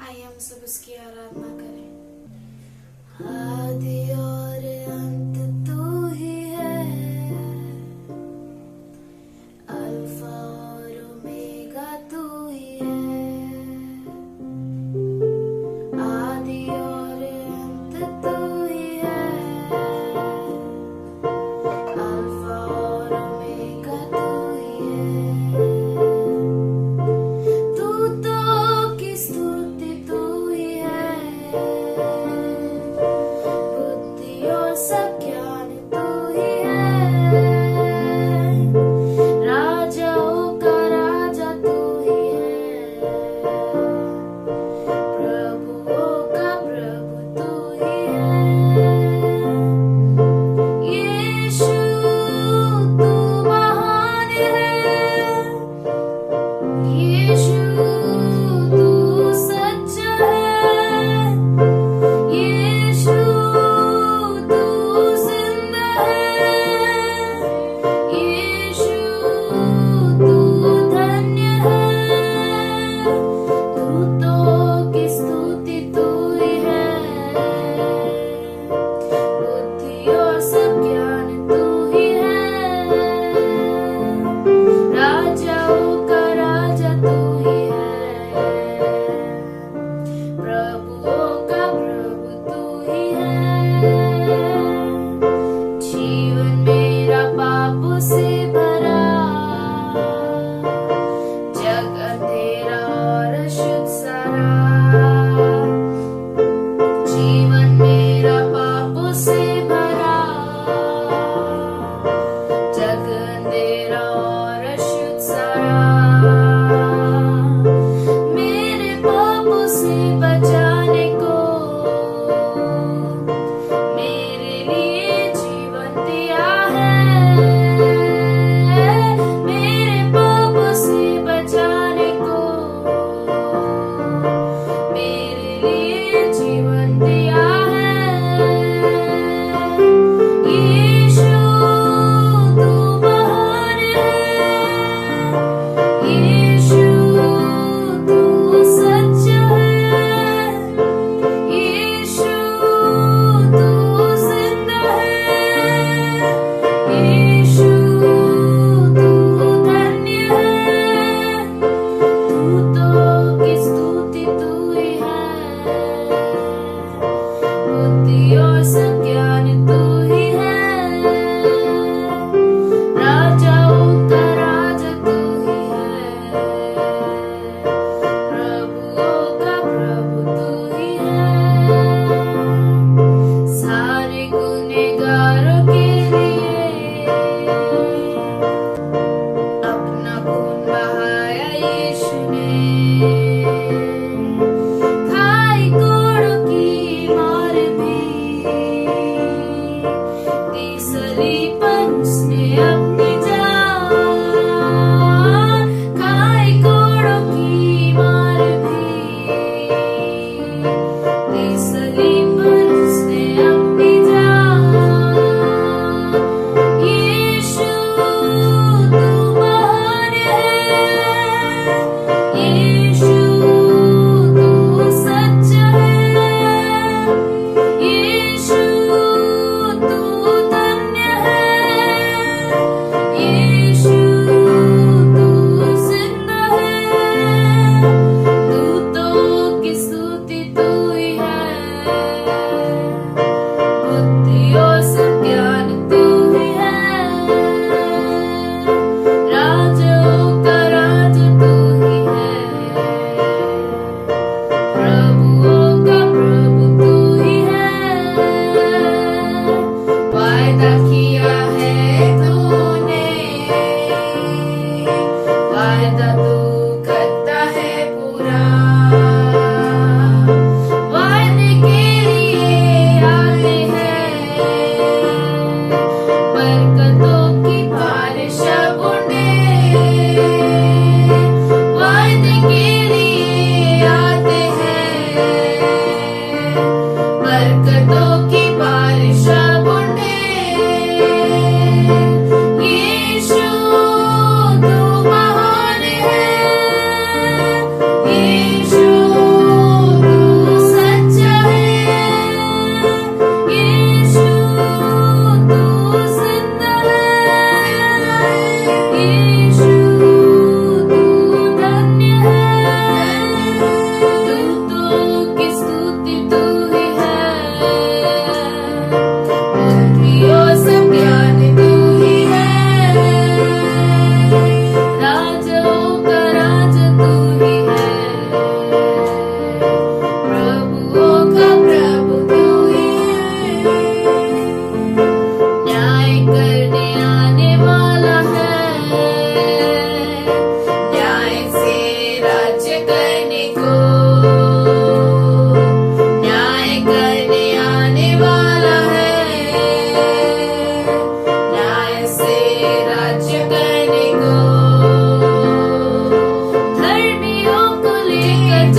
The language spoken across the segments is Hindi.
आइए हम सब उसकी आराधना करें। आदि और अंत तू ही है, अल्फा और ओमेगा तू ही है। आदि और अंत तू ही है, अल्फा और ओमेगा तू ही है। दूतों की स्तुति तू ही है, बुद्धि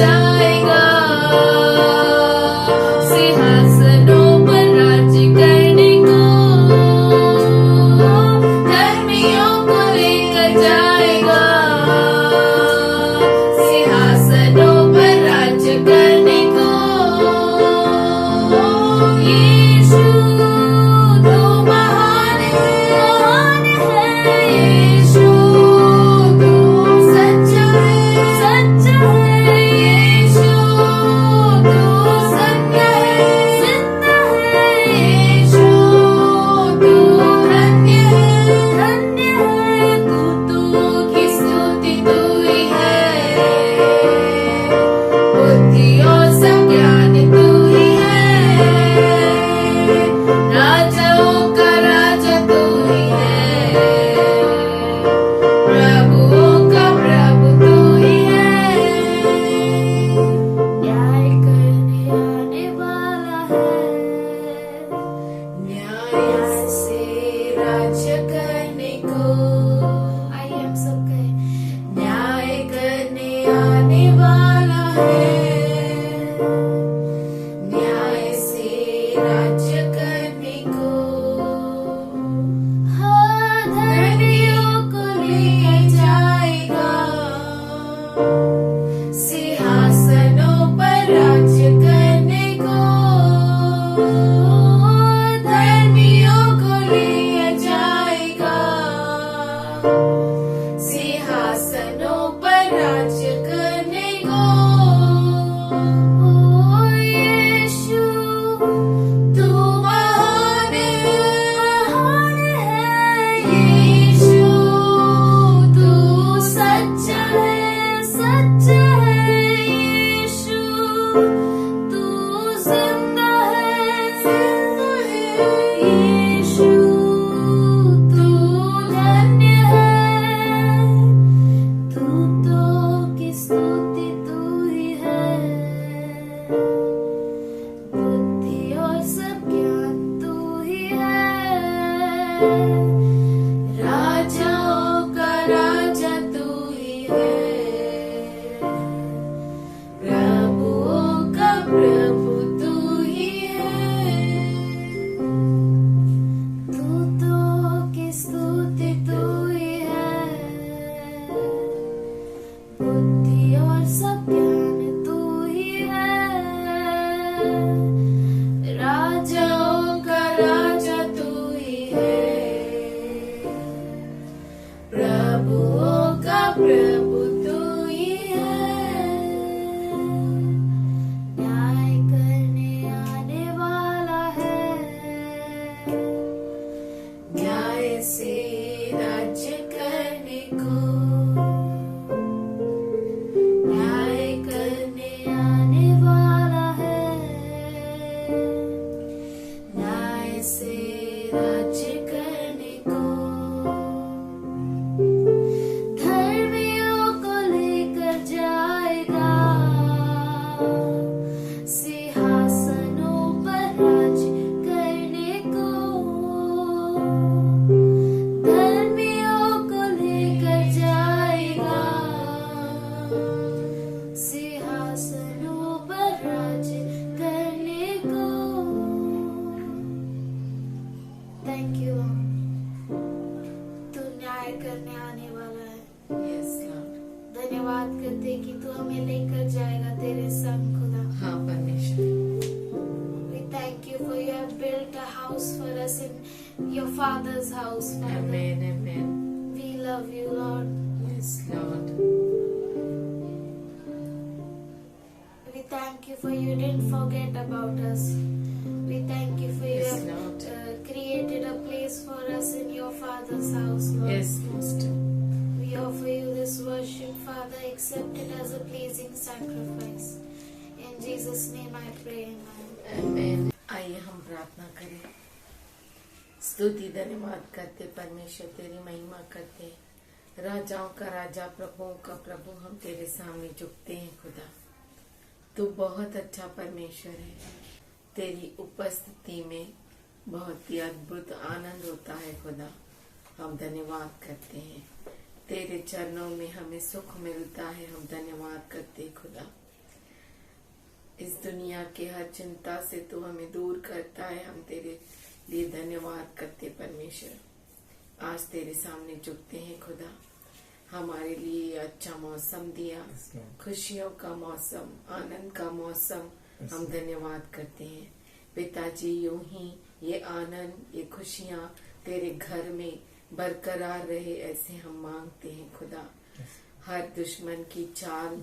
जाएगा, सिंहासनों पर राज्य करने को धर्मियों को लेकर जाएगा, सिंहासनों पर राज्य करने को। यीशु तो महान है, यीशु तो सच्चा है, यीशु तो सत्य है, यीशु तो धन्य है, तू की स्तुति तू ही है, बुद्धि और सब ज्ञान तू ही है, राजाओं का राजा तू ही है, प्रभुओं का प्रभु तू ही है। न्याय करने आने वाला है, न्याय से राज्य करने को। आइए हम सब कहें, न्याय करने आने वाला है, न्याय से राज्य करने को। हाँ, धर्मियों को लेकर जाएगा, सिंहासनों पर राज्य करने को। धर्मियों को लेकर जाएगा, सिंहासनों पर राज्य करने को। यीशु तू महान है, यीशु तू सच्चा है, यीशु तू जिंदा है, यीशु तू धन्य है, तू तो की स्तुति तू ही है, बुद्धि और सब ज्ञान तू ही है, राजाओं का राजा तू ही है, प्रभुओं का प्रभु तू ही है, तू तो की स्तुति तू ही है, बुद्धि और सब ज्ञान तू ही है, राजाओं का राजा तू ही है, प्रभुओं का प्रभु तू ही है। न्याय करने आने वाला है, न्याय से राज्य करने को। न्याय करने आने वाला है, न्याय से राज्य करने को। धर्मियों को लेकर जाएगा, सिंहासनों पर राज्य करने को। धर्मियों को लेकर जाएगा, सिंहासनों पर राज्य करने को। थैंक यू, तू न्याय करने आने वाला है। Yes Lord. धन्यवाद करते कि तू हमें लेकर जाएगा तेरे संग खुदा। हाँ परमेश्वर। We thank you for you have built a house for us in your father's house, Father. Amen, amen. We love you, Lord. Yes Lord. We thank you for you didn't forget about us. We thank you for you Yes, have Lord. created a place for us in your father's house, Lord. Yes, Master. We offer you this worship, Father. Accept it as a pleasing sacrifice. In Jesus' name I pray, amen. Amen. आइए हम प्रार्थना करें। स्तुति धन्यवाद करते परमेश्वर, तेरी महिमा करते, राजाओं का राजा प्रभुओं का प्रभु हम तेरे सामने झुकते हैं खुदा। तू बहुत अच्छा परमेश्वर है, तेरी उपस्थिति में बहुत ही अद्भुत आनंद होता है खुदा। हम धन्यवाद करते हैं, तेरे चरणों में हमें सुख मिलता है। हम धन्यवाद करते हैं खुदा। दुनिया के हर चिंता से तू हमें दूर करता है। हम तेरे लिए धन्यवाद करते परमेश्वर। आज तेरे सामने झुकते हैं खुदा, हमारे लिए अच्छा मौसम दिया, खुशियों का मौसम, आनंद का मौसम, हम धन्यवाद करते हैं पिताजी। यूं ही ये आनंद, ये खुशियाँ तेरे घर में बरकरार रहे, ऐसे हम मांगते हैं खुदा। हर दुश्मन की चाल,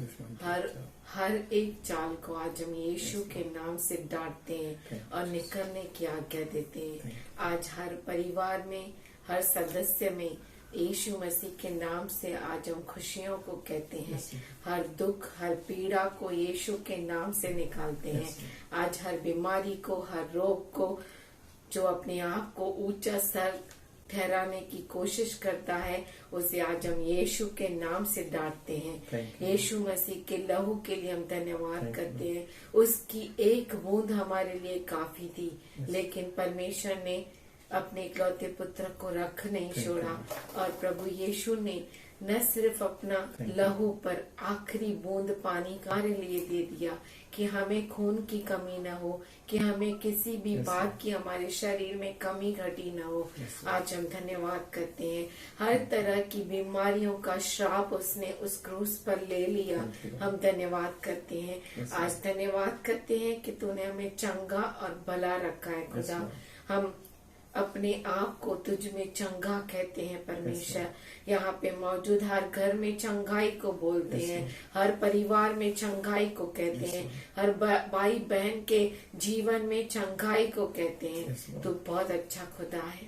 हर एक चाल को आज हम यीशु के नाम से डांटते हैं और निकलने की आज्ञा देते हैं। आज हर परिवार में, हर सदस्य में यीशु मसीह के नाम से आज हम खुशियों को कहते हैं। हर दुख, हर पीड़ा को यीशु के नाम से निकालते हैं। आज हर बीमारी को, हर रोग को, जो अपने आप को ऊंचा सर ठहराने की कोशिश करता है, उसे आज हम यीशु के नाम से डांटते हैं। यीशु मसीह के लहू के लिए हम धन्यवाद करते हैं। उसकी एक बूंद हमारे लिए काफी थी, लेकिन परमेश्वर ने अपने इकलौते पुत्र को रख नहीं छोड़ा। और प्रभु यीशु ने न सिर्फ अपना लहू पर आखिरी बूंद पानी हमारे लिए दे दिया कि हमें खून की कमी न हो, कि हमें किसी भी बात की हमारे शरीर में कमी घटी न हो। आज हम धन्यवाद करते हैं। हर तरह की बीमारियों का श्राप उसने उस क्रूस पर ले लिया। हम धन्यवाद करते हैं। आज धन्यवाद करते हैं कि तूने हमें चंगा और भला रखा है खुदा। हम अपने आप को तुझ में चंगा कहते हैं परमेश्वर। यहाँ पे मौजूद हर घर में चंगाई को बोलते हैं, हर परिवार में चंगाई को कहते हैं, हर भाई बहन के जीवन में चंगाई को कहते हैं। तू बहुत अच्छा खुदा है,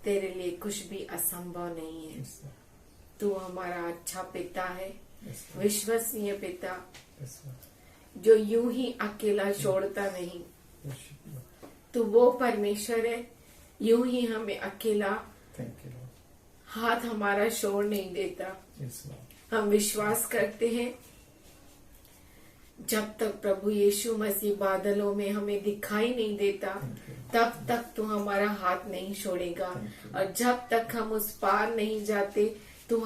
तेरे लिए कुछ भी असंभव नहीं है। तू हमारा अच्छा पिता है, विश्वसनीय पिता, जो यूं ही अकेला छोड़ता नहीं। तो वो परमेश्वर है, यूं ही हमें अकेला हाथ हमारा छोड़ नहीं देता। हम विश्वास करते हैं जब तक प्रभु यीशु मसीह बादलों में हमें दिखाई नहीं देता, तब तक तू हमारा हाथ नहीं छोड़ेगा। और जब तक हम उस पार नहीं जाते, तू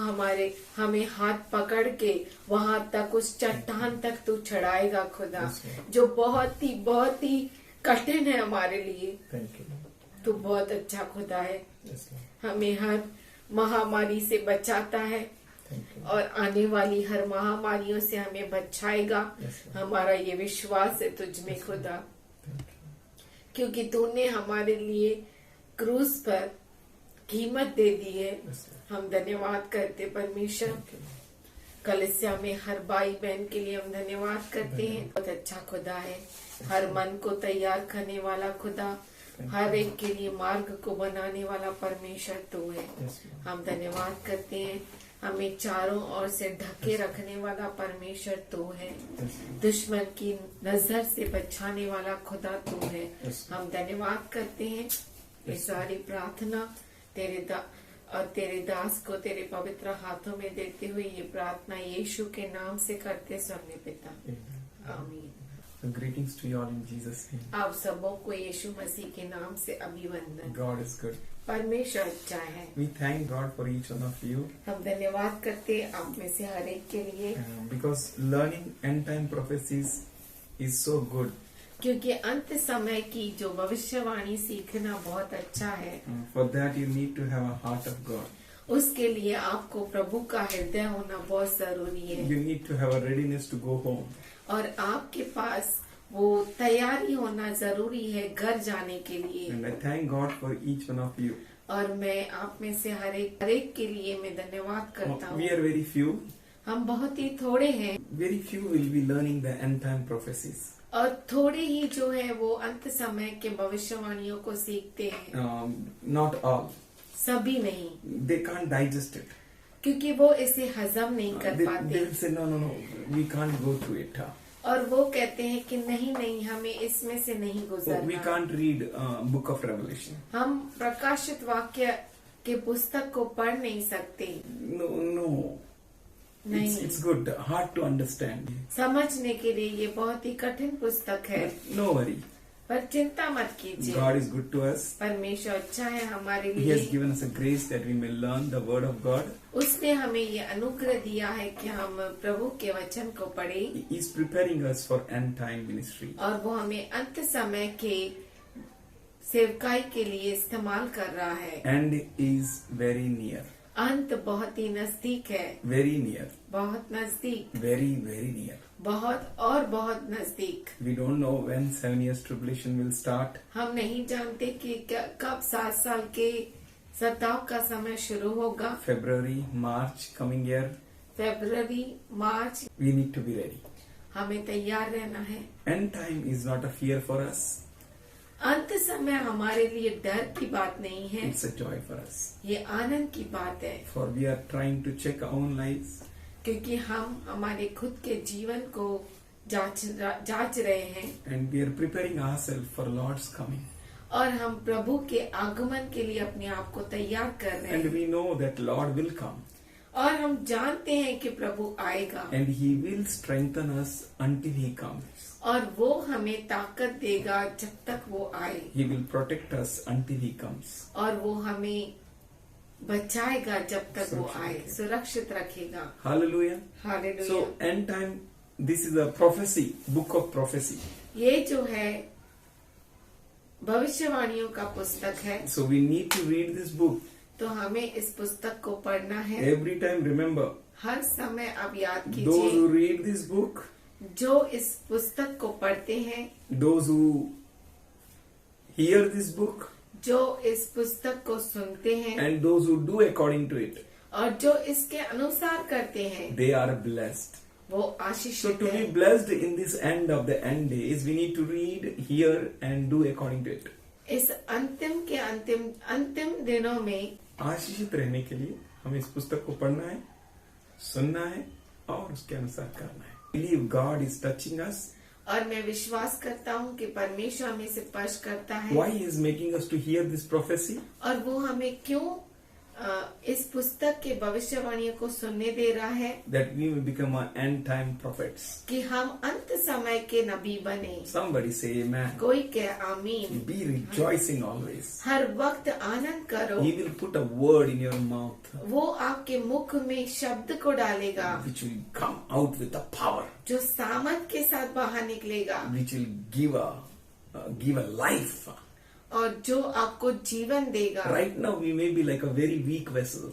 हमें हाथ पकड़ के वहां तक, उस चट्टान तक तू चढ़ाएगा खुदा, जो बहुत ही कठिन है हमारे लिए। तू बहुत अच्छा खुदा है। हमें हर महामारी से बचाता है और आने वाली हर महामारियों से हमें बचाएगा। हमारा ये विश्वास है तुझ में खुदा, क्योंकि तूने हमारे लिए क्रूस पर कीमत दे दी है। हम धन्यवाद करते परमेश्वर। कलीसिया में हर भाई बहन के लिए हम धन्यवाद करते हैं। बहुत अच्छा खुदा है, हर मन को तैयार करने वाला खुदा, हर एक के लिए मार्ग को बनाने वाला परमेश्वर तू है। हम धन्यवाद करते हैं। हमें चारों ओर से ढके रखने वाला परमेश्वर तू है, दुश्मन की नजर से बचाने वाला खुदा तू है। हम धन्यवाद करते हैं। ये सारी प्रार्थना तेरे दास को तेरे पवित्र हाथों में देते हुए ये प्रार्थना यीशु के नाम से करते स्वर्गीय पिता, आमीन। Greetings to you all in Jesus' name. आप सबों को यीशु मसीह के नाम से अभिवंदन। God is good. परमेश्वर अच्छा है। We thank God for each one of you. हम धन्यवाद करते हैं आप में से हर एक के लिए, Because learning end time prophecies is so good. क्योंकि अंत समय की जो भविष्यवाणी सीखना बहुत अच्छा है। For that you need to have a heart of God. उसके लिए आपको प्रभु का हृदय होना बहुत जरूरी है। You need to have a readiness to go home. और आपके पास वो तैयारी होना जरूरी है घर जाने के लिए। And I thank God for each one of you. और मैं आप में से हर एक के लिए मैं धन्यवाद करता हूँ। We are very few. हम बहुत ही थोड़े हैं। Very few will be learning the end time prophecies. और थोड़े ही जो है वो अंत समय के भविष्यवाणियों को सीखते हैं। Not all. सभी नहीं। They can't digest it. क्योंकि वो इसे हजम नहीं कर पाते। They will say no, we can't go through it. और वो कहते हैं कि नहीं हमें इसमें से नहीं गुजरना। We can't read book of Revelation. हम प्रकाशित वाक्य के पुस्तक को पढ़ नहीं सकते। No. It's good, hard to understand. समझने के लिए ये बहुत ही कठिन पुस्तक है। But no worry. पर चिंता मत कीजिए, God is good to us. परमेश्वर अच्छा है हमारे He has लिए। given us a grace that we may learn the word of God. उसने हमें ये अनुग्रह दिया है कि हम प्रभु के वचन को पढ़ें, He is preparing us for end time ministry. और वो हमें अंत समय के सेवकाई के लिए इस्तेमाल कर रहा है। End is very near. अंत बहुत ही नजदीक है, Very near. बहुत नजदीक, Very, very near. बहुत और बहुत नजदीक। We don't know when 7 years tribulation will start. हम नहीं जानते कि कब 7 साल के सताव का समय शुरू होगा। February, March, coming year. February, March, We need to be ready. हमें तैयार रहना है। End time is not a fear for us. अंत समय हमारे लिए डर की बात नहीं है, It's a joy for us. ये आनंद की बात है, For we are trying to check our own lives. क्योंकि हम हमारे खुद के जीवन को जांच रहे हैं, And we are preparing ourselves for Lord's coming. और हम प्रभु के आगमन के लिए अपने आप को तैयार कर रहे And हैं। we know that Lord will come. और हम जानते हैं कि प्रभु आएगा, And He will strengthen us until He comes. और वो हमें ताकत देगा जब तक वो आए, He will protect us until He comes. और वो हमें बचाएगा जब तक वो सुरक्षित आए, रखेगा। सुरक्षित रखेगा। Hallelujah. Hallelujah. So end time, this is a prophecy, book of prophecy. ये जो है भविष्यवाणियों का पुस्तक है, So we need to read this book. तो हमें इस पुस्तक को पढ़ना है। Every time remember, हर समय आप याद those who कीजिए, read this book, जो इस पुस्तक को पढ़ते हैं, those who hear this book, जो इस पुस्तक को सुनते हैं, and those who do according to it, और जो इसके अनुसार करते हैं, they are blessed. वो So आशीषित to be है। blessed in this end of the end days, we need to read, hear, and do according to it. इस अंतिम के अंतिम दिनों में आशीषित रहने के लिए हमें इस पुस्तक को पढ़ना है, सुनना है और उसके अनुसार करना है. Believe God is touching us. और मैं विश्वास करता हूँ कि परमेश्वर हमें स्पर्श करता है, Why He is making us to hear this prophecy? और वो हमें क्यों इस पुस्तक के भविष्यवाणियों को सुनने दे रहा है, That we may become an end time prophets. कि हम अंत समय के नबी बने। Somebody say amen. कोई कहे आमीन। Be rejoicing always. हर वक्त आनंद करो, He will put a word in your mouth वो आपके मुख में शब्द को डालेगा, which will come out with a power, जो सामर्थ के साथ बाहर निकलेगा, which will give a life. और जो आपको जीवन देगा। Right now we may be like a very weak vessel.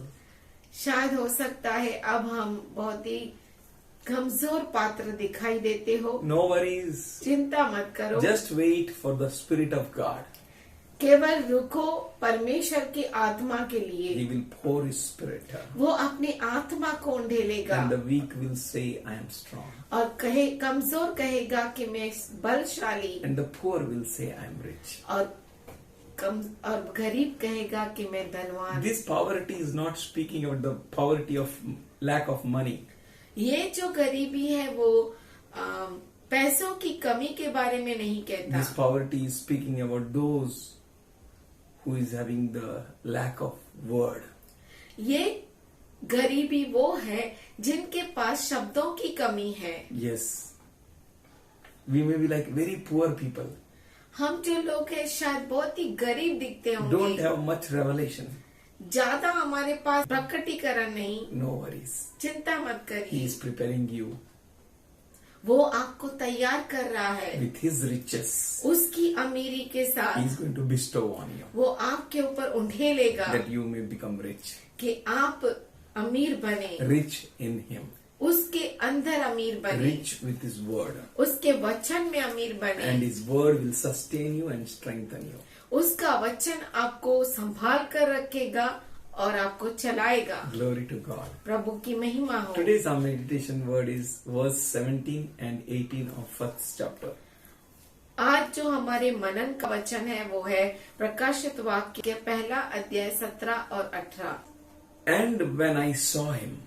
शायद हो सकता है अब हम बहुत ही कमजोर पात्र दिखाई देते हो। No worries. चिंता मत करो, Just wait for the Spirit of God. केवल रुको परमेश्वर की आत्मा के He लिए। will pour His Spirit. वो अपनी आत्मा को ढेलेगा, And the weak will say, I am strong. और कमजोर कहेगा कि मैं बलशाली, And the poor will say, I am rich. और गरीब कहेगा कि मैं धनवान। This poverty is not speaking about the poverty of lack of money. ये जो गरीबी है वो पैसों की कमी के बारे में नहीं कहता। This poverty is speaking about those who is having the lack of word. ये गरीबी वो है जिनके पास शब्दों की कमी है। Yes. We may be like very poor people. हम जो लोग हैं शायद बहुत ही गरीब दिखते Don't होंगे, have much revelation. ज्यादा हमारे पास प्रकटीकरण नहीं। No worries. चिंता मत He करिए, is preparing you वो आपको तैयार कर रहा है with His riches. उसकी अमीरी के He is साथ। going to bestow on you वो आपके ऊपर उंडेलेगा that you may become rich. कि आप अमीर बने, Rich in Him. उसके अंदर अमीर बने, Rich with His word. उसके वचन में अमीर बने। And His word will sustain you and strengthen you. उसका वचन आपको संभाल कर रखेगा और आपको चलाएगा। Glory to God. प्रभु की महिमा हो। Today's our meditation word is verse 17 and 18 of first chapter. आज जो हमारे मनन का वचन है वो है प्रकाशित वाक्य के पहला अध्याय 17 और 18। And when I saw Him,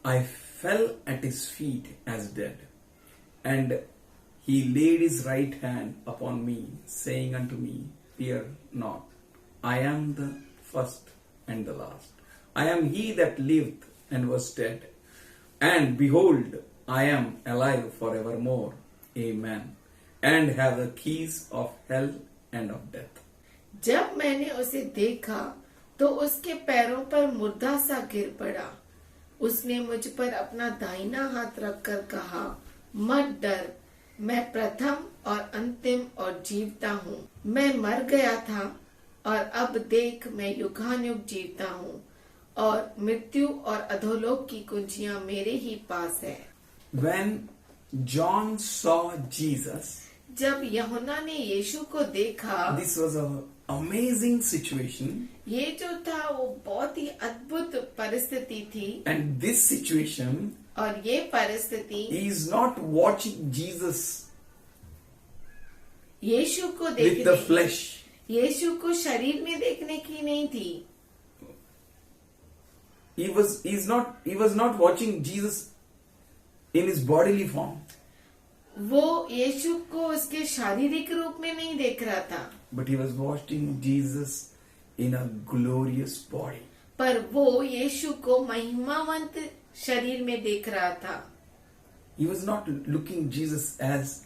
I fell at His feet as dead. And He laid His right hand upon me, saying unto me, Fear not. I am the first and the last. I am He that lived and was dead. And behold, I am alive forevermore. Amen. and have the keys of hell and of death. जब मैंने उसे देखा तो उसके पैरों पर मुर्दा सा गिर पड़ा। उसने मुझ पर अपना दाहिना हाथ रखकर कहा, मत डर, मैं प्रथम और अंतिम और जीवता हूँ। मैं मर गया था और अब देख मैं युगानुयुग जीवता हूँ और मृत्यु और अधोलोक की कुंजियां मेरे ही पास है। When John saw Jesus, जब यूहन्ना ने यीशु को देखा, this was an amazing situation, ये जो था वो बहुत ही अद्भुत परिस्थिति थी। and this situation, और ये परिस्थिति he is not watching Jesus यीशु को with the देखने, flesh. यीशु को शरीर में देखने की नहीं थी। He was not watching Jesus in his bodily form, वो यीशु को उसके शारीरिक रूप में नहीं देख रहा था, but he was watching Jesus in a glorious body. पर वो यीशु को महिमावंत शरीर में देख रहा था। He was not looking Jesus as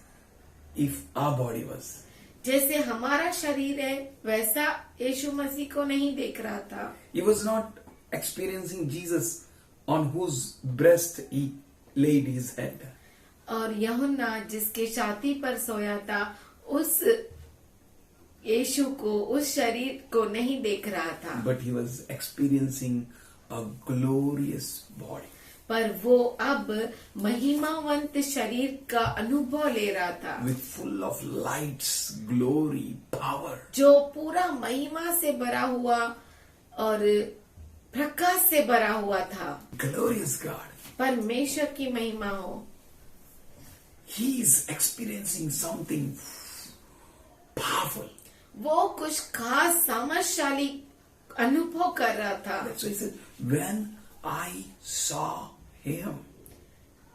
if our body was. जैसे हमारा शरीर है वैसा यीशु मसीह को नहीं देख रहा था। He was not experiencing Jesus on whose breast he laid his head. और यूहन्ना जिसके छाती पर सोया था उस यीशु को, उस शरीर को नहीं देख रहा था, But he was experiencing a glorious body. पर वो अब महिमावंत शरीर का अनुभव ले रहा था, With full of lights, glory, power. जो पूरा महिमा से भरा हुआ और प्रकाश से भरा हुआ था। Glorious God. परमेश्वर की महिमा हो। He is experiencing something powerful. वो कुछ खास सामर्थशाली अनुभव कर रहा था। That's why he said, when I saw him,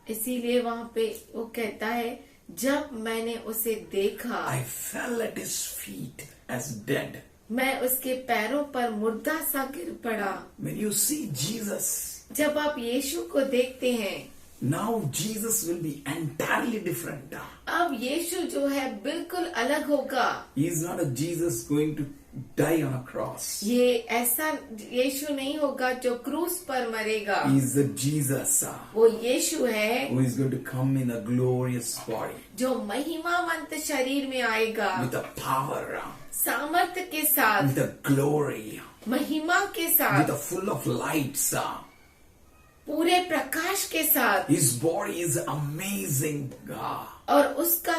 इसीलिए वहाँ पे वो कहता है, जब मैंने उसे देखा I fell at his feet as dead. मैं उसके पैरों पर मुर्दा सा गिर पड़ा। When you see Jesus, जब आप यीशु को देखते हैं, now Jesus will be entirely different. अब यीशु जो है बिल्कुल अलग होगा। He is not a Jesus going to die on a cross. ये ऐसा यीशु नहीं होगा जो क्रूस पर मरेगा। He is the Jesus वो यीशु है who is going to come in a glorious body जो महिमावंत शरीर में आएगा, with a power, सामर्थ्य के साथ, with a glory, महिमा के with साथ, a full of lights. पूरे प्रकाश के साथ। His body is amazing. और उसका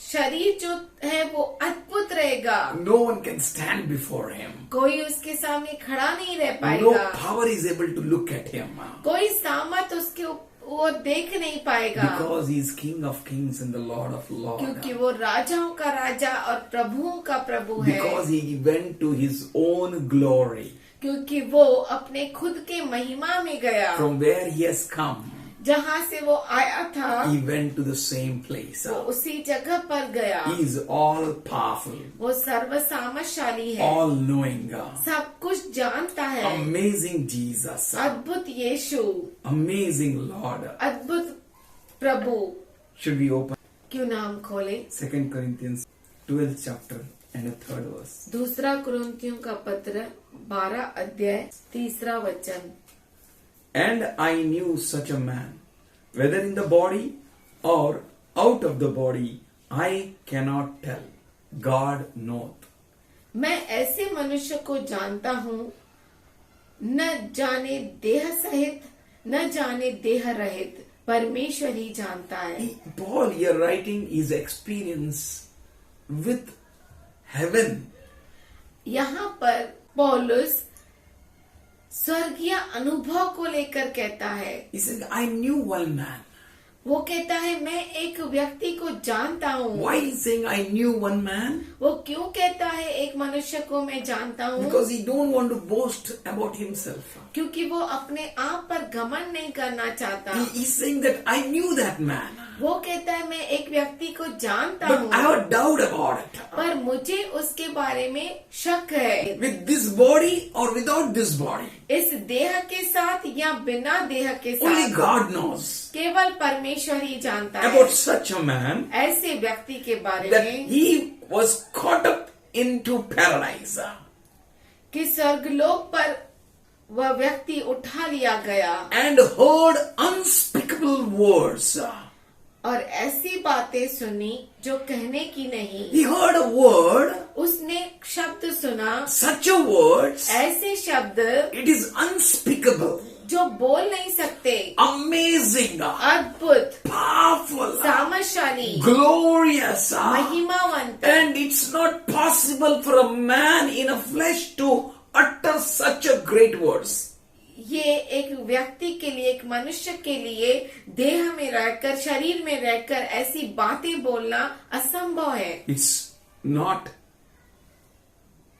शरीर जो है वो अद्भुत रहेगा। No one can stand before him. कोई उसके सामने खड़ा नहीं रह No पाएगा, power is able to look at him. कोई सामर्थ उसके वो देख नहीं पाएगा, Because he is King of Kings and the Lord of Lords. क्योंकि वो राजाओं का राजा और प्रभुओं का प्रभु है। Because he went to his own glory. क्योंकि वो अपने खुद के महिमा में गया, From where he has come, जहाँ से वो आया था he went to the same place. वो उसी जगह पर गया। He is all powerful, वो सर्वसामर्थशाली है, all knowing. सब कुछ जानता है। Amazing Jesus. अद्भुत यीशु, Amazing Lord. अद्भुत प्रभु। Should we open क्यों नाम खोले 2 Corinthians 12th chapter and a 3rd verse. दूसरा कुरिन्थियों का पत्र 12 अध्याय 3 वचन। And I knew such a man, whether in the body or out of the body, I cannot tell. God knoweth. मैं ऐसे मनुष्य को जानता हूँ, न जाने देह सहित न जाने देह रहित, परमेश्वर ही जानता है। Paul here writing his experience with heaven. यहाँ पर पौलुस स्वर्गीय अनुभव को लेकर कहता है। He said, I knew one man. वो कहता है मैं एक व्यक्ति को जानता हूँ। Why is he saying I knew one man? वो क्यों कहता है एक मनुष्य को मैं जानता हूँ? Because he don't want to boast about himself. क्योंकि वो अपने आप पर घमंड नहीं करना चाहता। He is saying that I knew that man. वो कहता है मैं एक व्यक्ति को जानता but हूँ, I have a doubt about it. पर मुझे उसके बारे में शक है। With this body or without this body, इस देह के साथ या बिना देह के only साथ God knows केवल परमेश्वर ही जानता है about such a man ऐसे व्यक्ति के बारे that में he was caught up into paradise. कि स्वर्गलोक पर वह व्यक्ति उठा लिया गया And heard unspeakable words. और ऐसी बातें सुनी जो कहने की नहीं। He heard a word, उसने शब्द सुना, such a words, ऐसे शब्द it is unspeakable, जो बोल नहीं सकते, amazing, अद्भुत, powerful, सामर्थशाली, glorious, महिमावंत, and it's not possible for a man in a flesh to utter such a great words. ये एक व्यक्ति के लिए, एक मनुष्य के लिए देह में रहकर, शरीर में रहकर ऐसी बातें बोलना असंभव है। It's not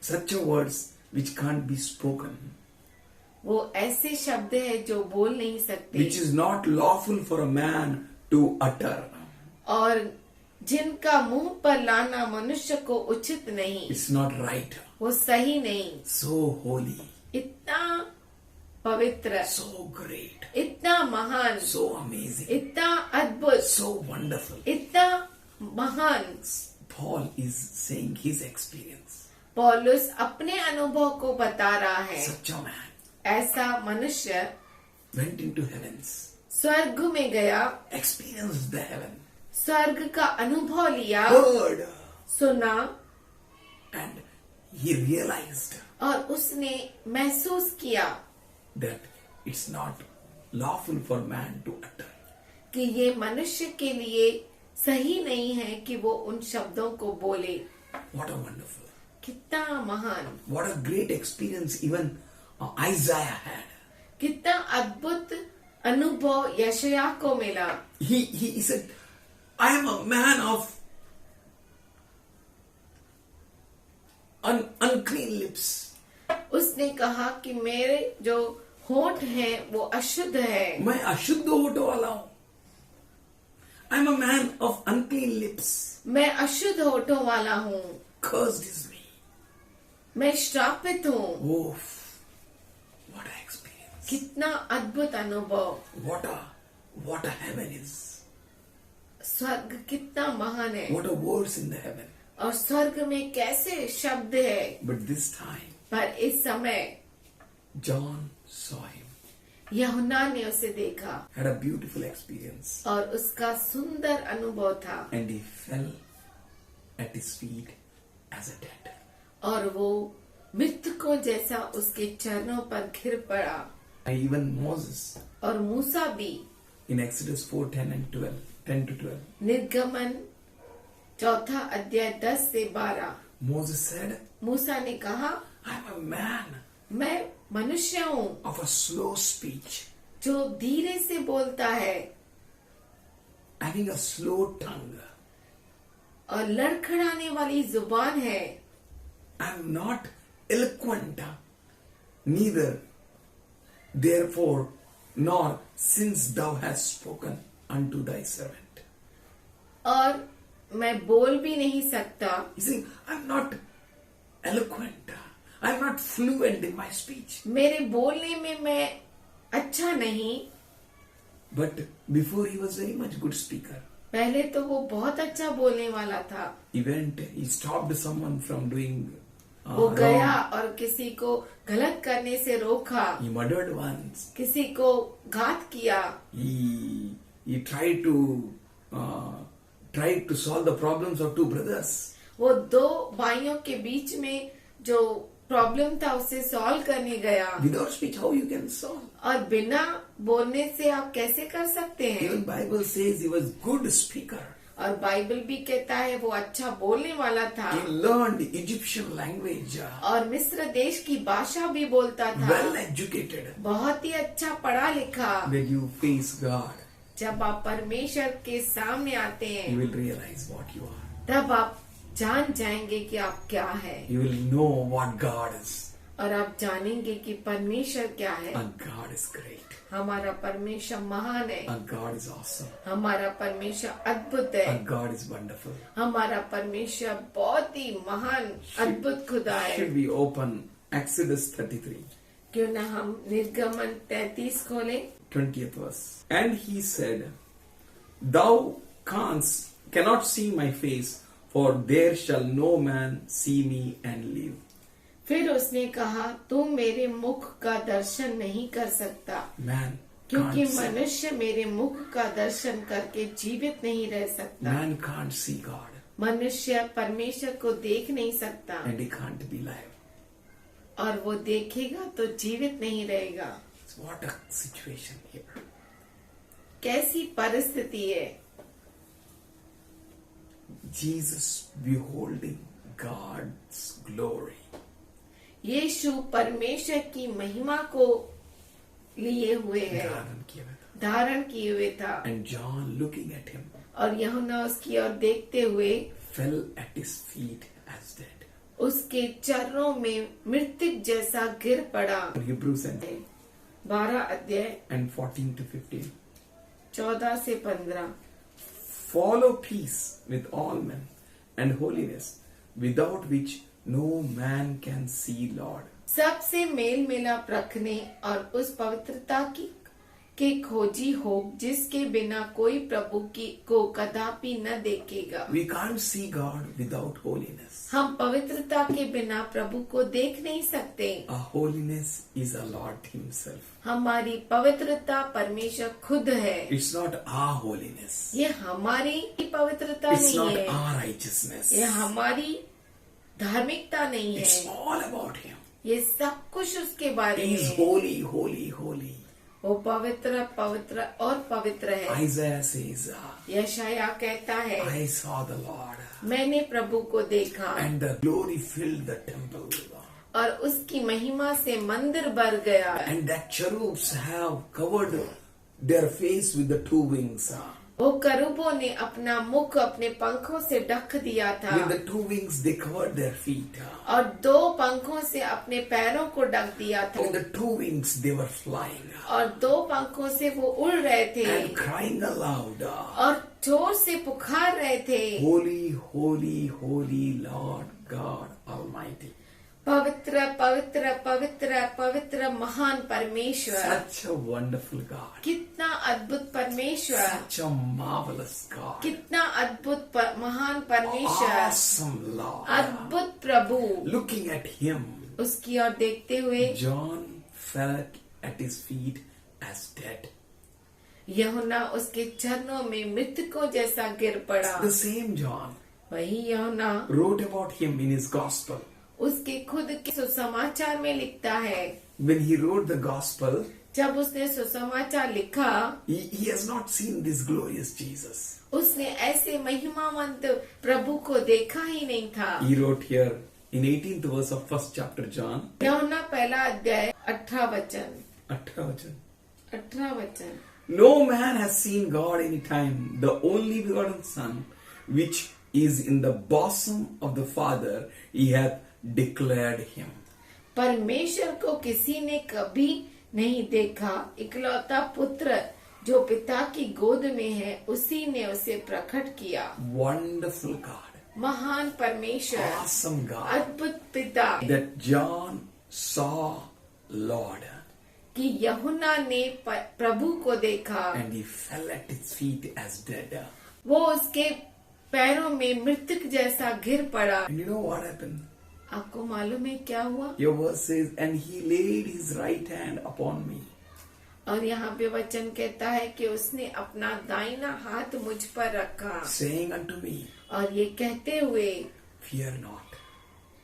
such a words which can't be spoken, वो ऐसे शब्द है जो बोल नहीं सकते which is not lawful for a man to utter. और जिनका मुंह पर लाना मनुष्य को उचित नहीं, It's not right. वो सही नहीं। So holy, इतना पवित्र, so great, इतना महान, so amazing, इतना अद्भुत, so wonderful. इतना महान। Paul is saying his experience. पौलुस अपने अनुभव को बता रहा है। Such a man ऐसा मनुष्य went into heavens, स्वर्ग में गया, experienced the heaven, स्वर्ग का अनुभव लिया, heard, सुना and he realized और उसने महसूस किया that it's not lawful for man to utter. कि ये मनुष्य के लिए सही नहीं है कि वो उन शब्दों को बोले। What a wonderful, कितना महान, what a great experience even Isaiah had. कितना अद्भुत अनुभव यशायाह को मिला। He said, I am a man of unclean lips. उसने कहा कि मेरे जो होठ हैं वो अशुद्ध है। मैं अशुद्ध होठ वाला हूं। I am a man of unclean lips. मैं अशुद्ध होठों वाला हूँ। Cursed is me. मैं श्रापित हूँ। Oh, what a experience. कितना अद्भुत अनुभव। What a heaven is. स्वर्ग कितना महान है What a words in the heaven. और स्वर्ग में कैसे शब्द है। But this time, पर इस समय John saw him. यूहन्ना ने उसे देखा Had a beautiful experience. और उसका सुंदर अनुभव था And he fell at his feet as a dead. और वो मृतकों जैसा उसके चरणों पर गिर पड़ा। And even Moses और मूसा भी in Exodus 4:10 and 12, 10 to 12. निर्गमन 4 अध्याय 10 से 12 Moses said, मूसा ने कहा, I'm a man मैं मनुष्य हूँ of a slow speech, जो धीरे से बोलता है having a slow tongue. और लड़खड़ाने वाली जुबान है। I'm not eloquent, neither therefore nor since thou hast spoken unto thy servant. और मैं बोल भी नहीं सकता। He's saying, I'm not eloquent. I'm not fluent in my speech. मेरे बोलने में मैं अच्छा नहीं। But before he was very much good speaker. पहले तो वो बहुत अच्छा बोलने वाला था। He stopped someone from doing वो गया wrong. और किसी को गलत करने से रोका, He murdered once. किसी को घात किया, He tried to solve the problems of two brothers. वो दो भाइयों के बीच में जो प्रॉब्लम था उसे सॉल्व करने गया। Without speech, how you can solve? और बिना बोलने से आप कैसे कर सकते हैं। Even Bible says he was good speaker. और बाइबल भी कहता है वो अच्छा बोलने वाला था He learned Egyptian language. और मिस्र देश की भाषा भी बोलता था। Well educated. बहुत ही अच्छा पढ़ा लिखा। When you face God, जब आप परमेश्वर के सामने आते you हैं will realize what you are. तब आप जान जाएंगे कि आप क्या है You will know what God is. और आप जानेंगे कि परमेश्वर क्या है। And God is great. हमारा परमेश्वर महान है, Our God is awesome. हमारा परमेश्वर अद्भुत है, Our God is wonderful. हमारा परमेश्वर बहुत ही महान अद्भुत खुदा है। Should we open Exodus 33, क्यों ना हम निर्गमन 33 खोलें। 20th verse. And he said, Thou cannot see my face, for there shall no man see me and live. फिर उसने कहा, तू मेरे मुख का दर्शन नहीं कर सकता, Man क्योंकि can't see. मनुष्य मेरे मुख का दर्शन करके जीवित नहीं रह सकता। Man can't see God मनुष्य परमेश्वर को देख नहीं सकता, and he can't be alive. और वो देखेगा तो जीवित नहीं रहेगा। So what a situation here. कैसी परिस्थिति है। Jesus beholding God's glory. यीशु परमेश्वर की महिमा को लिए हुए है, धारण किया हुआ था. धारण किए हुए था, And John looking at him और यूहन्ना उसकी ओर देखते हुए fell at his feet as dead. उसके चरणों में मृतक जैसा गिर पड़ा। Hebrews and 12 अध्याय and 14 to 15. 14 से 15। Follow peace with all men and holiness, without which no man can see Lord. सबसे मेल मिलाप रखने और उस पवित्रता की के खोजी हो जिसके बिना कोई प्रभु की को कदापि न देखेगा। We can't see God without holiness. हम पवित्रता के बिना प्रभु को देख नहीं सकते। Our holiness is our Lord Himself. हमारी पवित्रता परमेश्वर खुद है। It's not our holiness. ये हमारी पवित्रता It's नहीं not है, our righteousness. ये हमारी धार्मिकता नहीं है, It's all about Him. ये सब कुछ उसके बारे He में is है। holy, holy, holy. वो पवित्र पवित्र और पवित्र है। Isaiah says, यशाया कहता है, I saw the Lord, मैंने प्रभु को देखा and the glory filled the temple. और उसकी महिमा से मंदिर भर गया। And that cherubs have covered their face with the two wings. वो करूबों ने अपना मुख अपने पंखों से ढक दिया था, With the two wings they covered their feet. और दो पंखों से अपने पैरों को ढक दिया था, With the two wings they were flying और दो पंखों से वो उड़ रहे थे and crying aloud, और जोर से पुकार रहे थे, Holy, holy, holy Lord God Almighty. पवित्र पवित्र पवित्र पवित्र महान परमेश्वर। Such a wonderful God. कितना अद्भुत परमेश्वर, Such a marvelous God. कितना अद्भुत महान परमेश्वर, Awesome Lord. अद्भुत प्रभु। Looking at Him, उसकी ओर देखते हुए John fell at His feet as dead. यूहन्ना उसके चरणों में मृतकों जैसा गिर पड़ा। The same John वही यूहन्ना wrote about Him in his Gospel. उसके खुद के सुसमाचार में लिखता है। When he wrote the Gospel, जब उसने सुसमाचार लिखा, he has not seen this glorious Jesus. उसने ऐसे महिमावंत प्रभु को देखा ही नहीं था। He wrote here in 18th verse of first chapter John. यूहन्ना पहला अध्याय 18 वचन। 18 वचन। No man has seen God any time. The only begotten Son, which is in the bosom of the Father, He hath declared Him. परमेश्वर को किसी ने कभी नहीं देखा, इकलौता पुत्र जो पिता की गोद में है उसी ने उसे प्रकट किया। Wonderful God. महान परमेश्वर, Awesome God. अद्भुत पिता, That John saw Lord. कि यूहन्ना ने प्रभु को देखा, And he fell at His feet as dead. वो उसके पैरों में मृतक जैसा गिर पड़ा। And you know what happened? आपको मालूम है क्या हुआ? Your verse says, and He laid His right hand upon me. और यहाँ पे वचन कहता है कि उसने अपना दाहिना हाथ मुझ पर रखा, Saying unto me, और ये कहते हुए, fear not.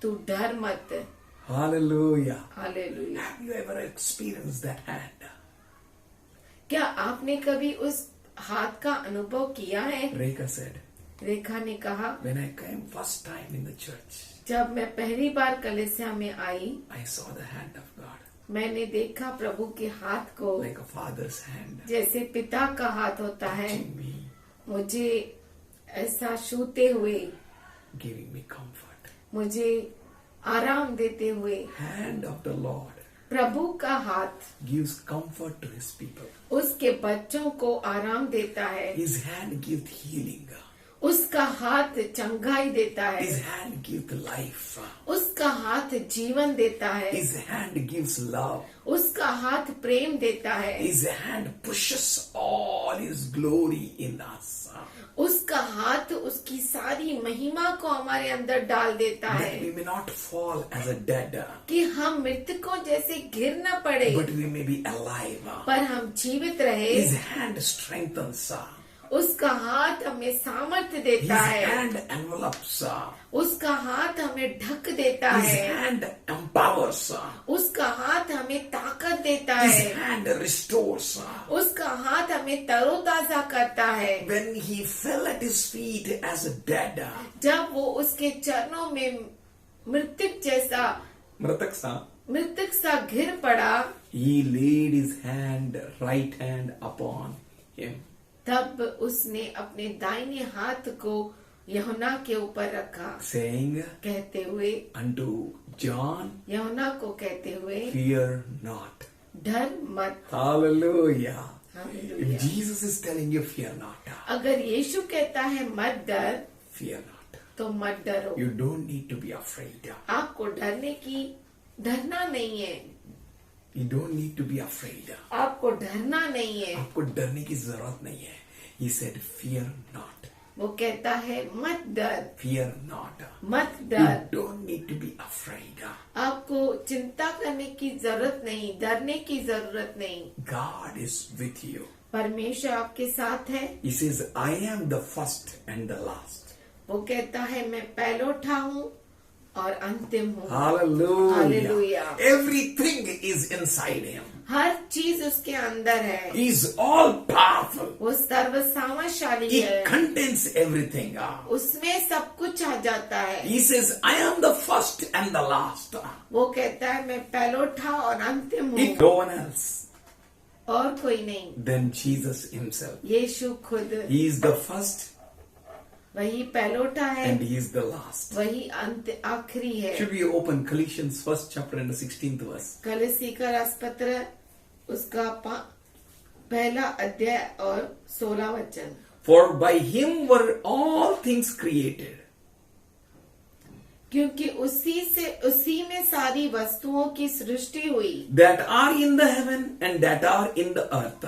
तू डर मत। Hallelujah. Hallelujah. Have you ever experienced that hand? क्या आपने कभी उस हाथ का अनुभव किया है? Rekha said, रेखा ने कहा, when I came first time in the church, जब मैं पहली बार कलीसिया में आई, I saw the hand of God, मैंने देखा प्रभु के हाथ को, like a father's hand, जैसे पिता का हाथ होता है, touching me, मुझे ऐसा छूते हुए, giving me comfort. मुझे आराम देते हुए। Hand of the Lord. प्रभु का हाथ gives comfort to his people. उसके बच्चों को आराम देता है, His hand gives healing. उसका हाथ चंगाई देता है, His hand gives life. उसका हाथ जीवन देता है, His hand gives love. उसका हाथ प्रेम देता है, His hand pushes all his glory in us. उसका हाथ उसकी सारी महिमा को हमारे अंदर डाल देता है That we may not fall as a dead, कि हम मृतकों जैसे गिर न पड़े, but we may be alive. पर हम जीवित रहे। His hand strengthens. उसका हाथ हमें सामर्थ्य His देता है, hand envelops. उसका हाथ हमें ढक देता His है, hand empowers. उसका हाथ हमें ताकत देता His है, hand restores. उसका हाथ हमें तरोताजा करता है। When he fell at his feet as a dead, जब वो उसके चरणों में मृतक जैसा मृतक सा घिर पड़ा, he laid his right hand upon him, तब उसने अपने दाहिने हाथ को यूहन्ना के ऊपर रखा, saying कहते हुए, unto John, यूहन्ना को कहते हुए, fear not. डर मत। Hallelujah. Hallelujah. If Jesus is telling you fear not, अगर यीशु कहता है मत डर, fear not. तो मत डरो। You don't need to be afraid. आपको डरना नहीं है, You don't need to be afraid. आपको डरना नहीं है। आपको डरने की जरूरत नहीं है. He said, fear not. वो कहता है मत डर, Fear not. मत You डर। don't need to be afraid. आपको चिंता करने की जरूरत नहीं, डरने की जरूरत नहीं। God is with you. परमेश्वर आपके साथ है। He says, I am the first and the last. वो कहता है मैं पहलोठा हूँ और अंतिम हूँ। Hallelujah. Hallelujah. Everything is inside him. हर चीज उसके अंदर है। He is all powerful. वो सर्वसामर्थशाली He है, contains everything. उसमें सब कुछ आ जाता है। He says, I am the first and the last. वो कहता है मैं पहलोठा और अंतिम हूँ, If no one else, और कोई नहीं। then Jesus himself. यीशु खुद, He is the first वही पहलोठा है, and he is the last. वही अंत आखिरी है। Should we open Colossians 1st chapter and the 16th verse? कलीसिया का राजपत्र उसका पहला अध्याय और 16 वचन। For by him were all things created. क्योंकि उसी में सारी वस्तुओं की सृष्टि हुई, That are in the heaven and that are in the earth.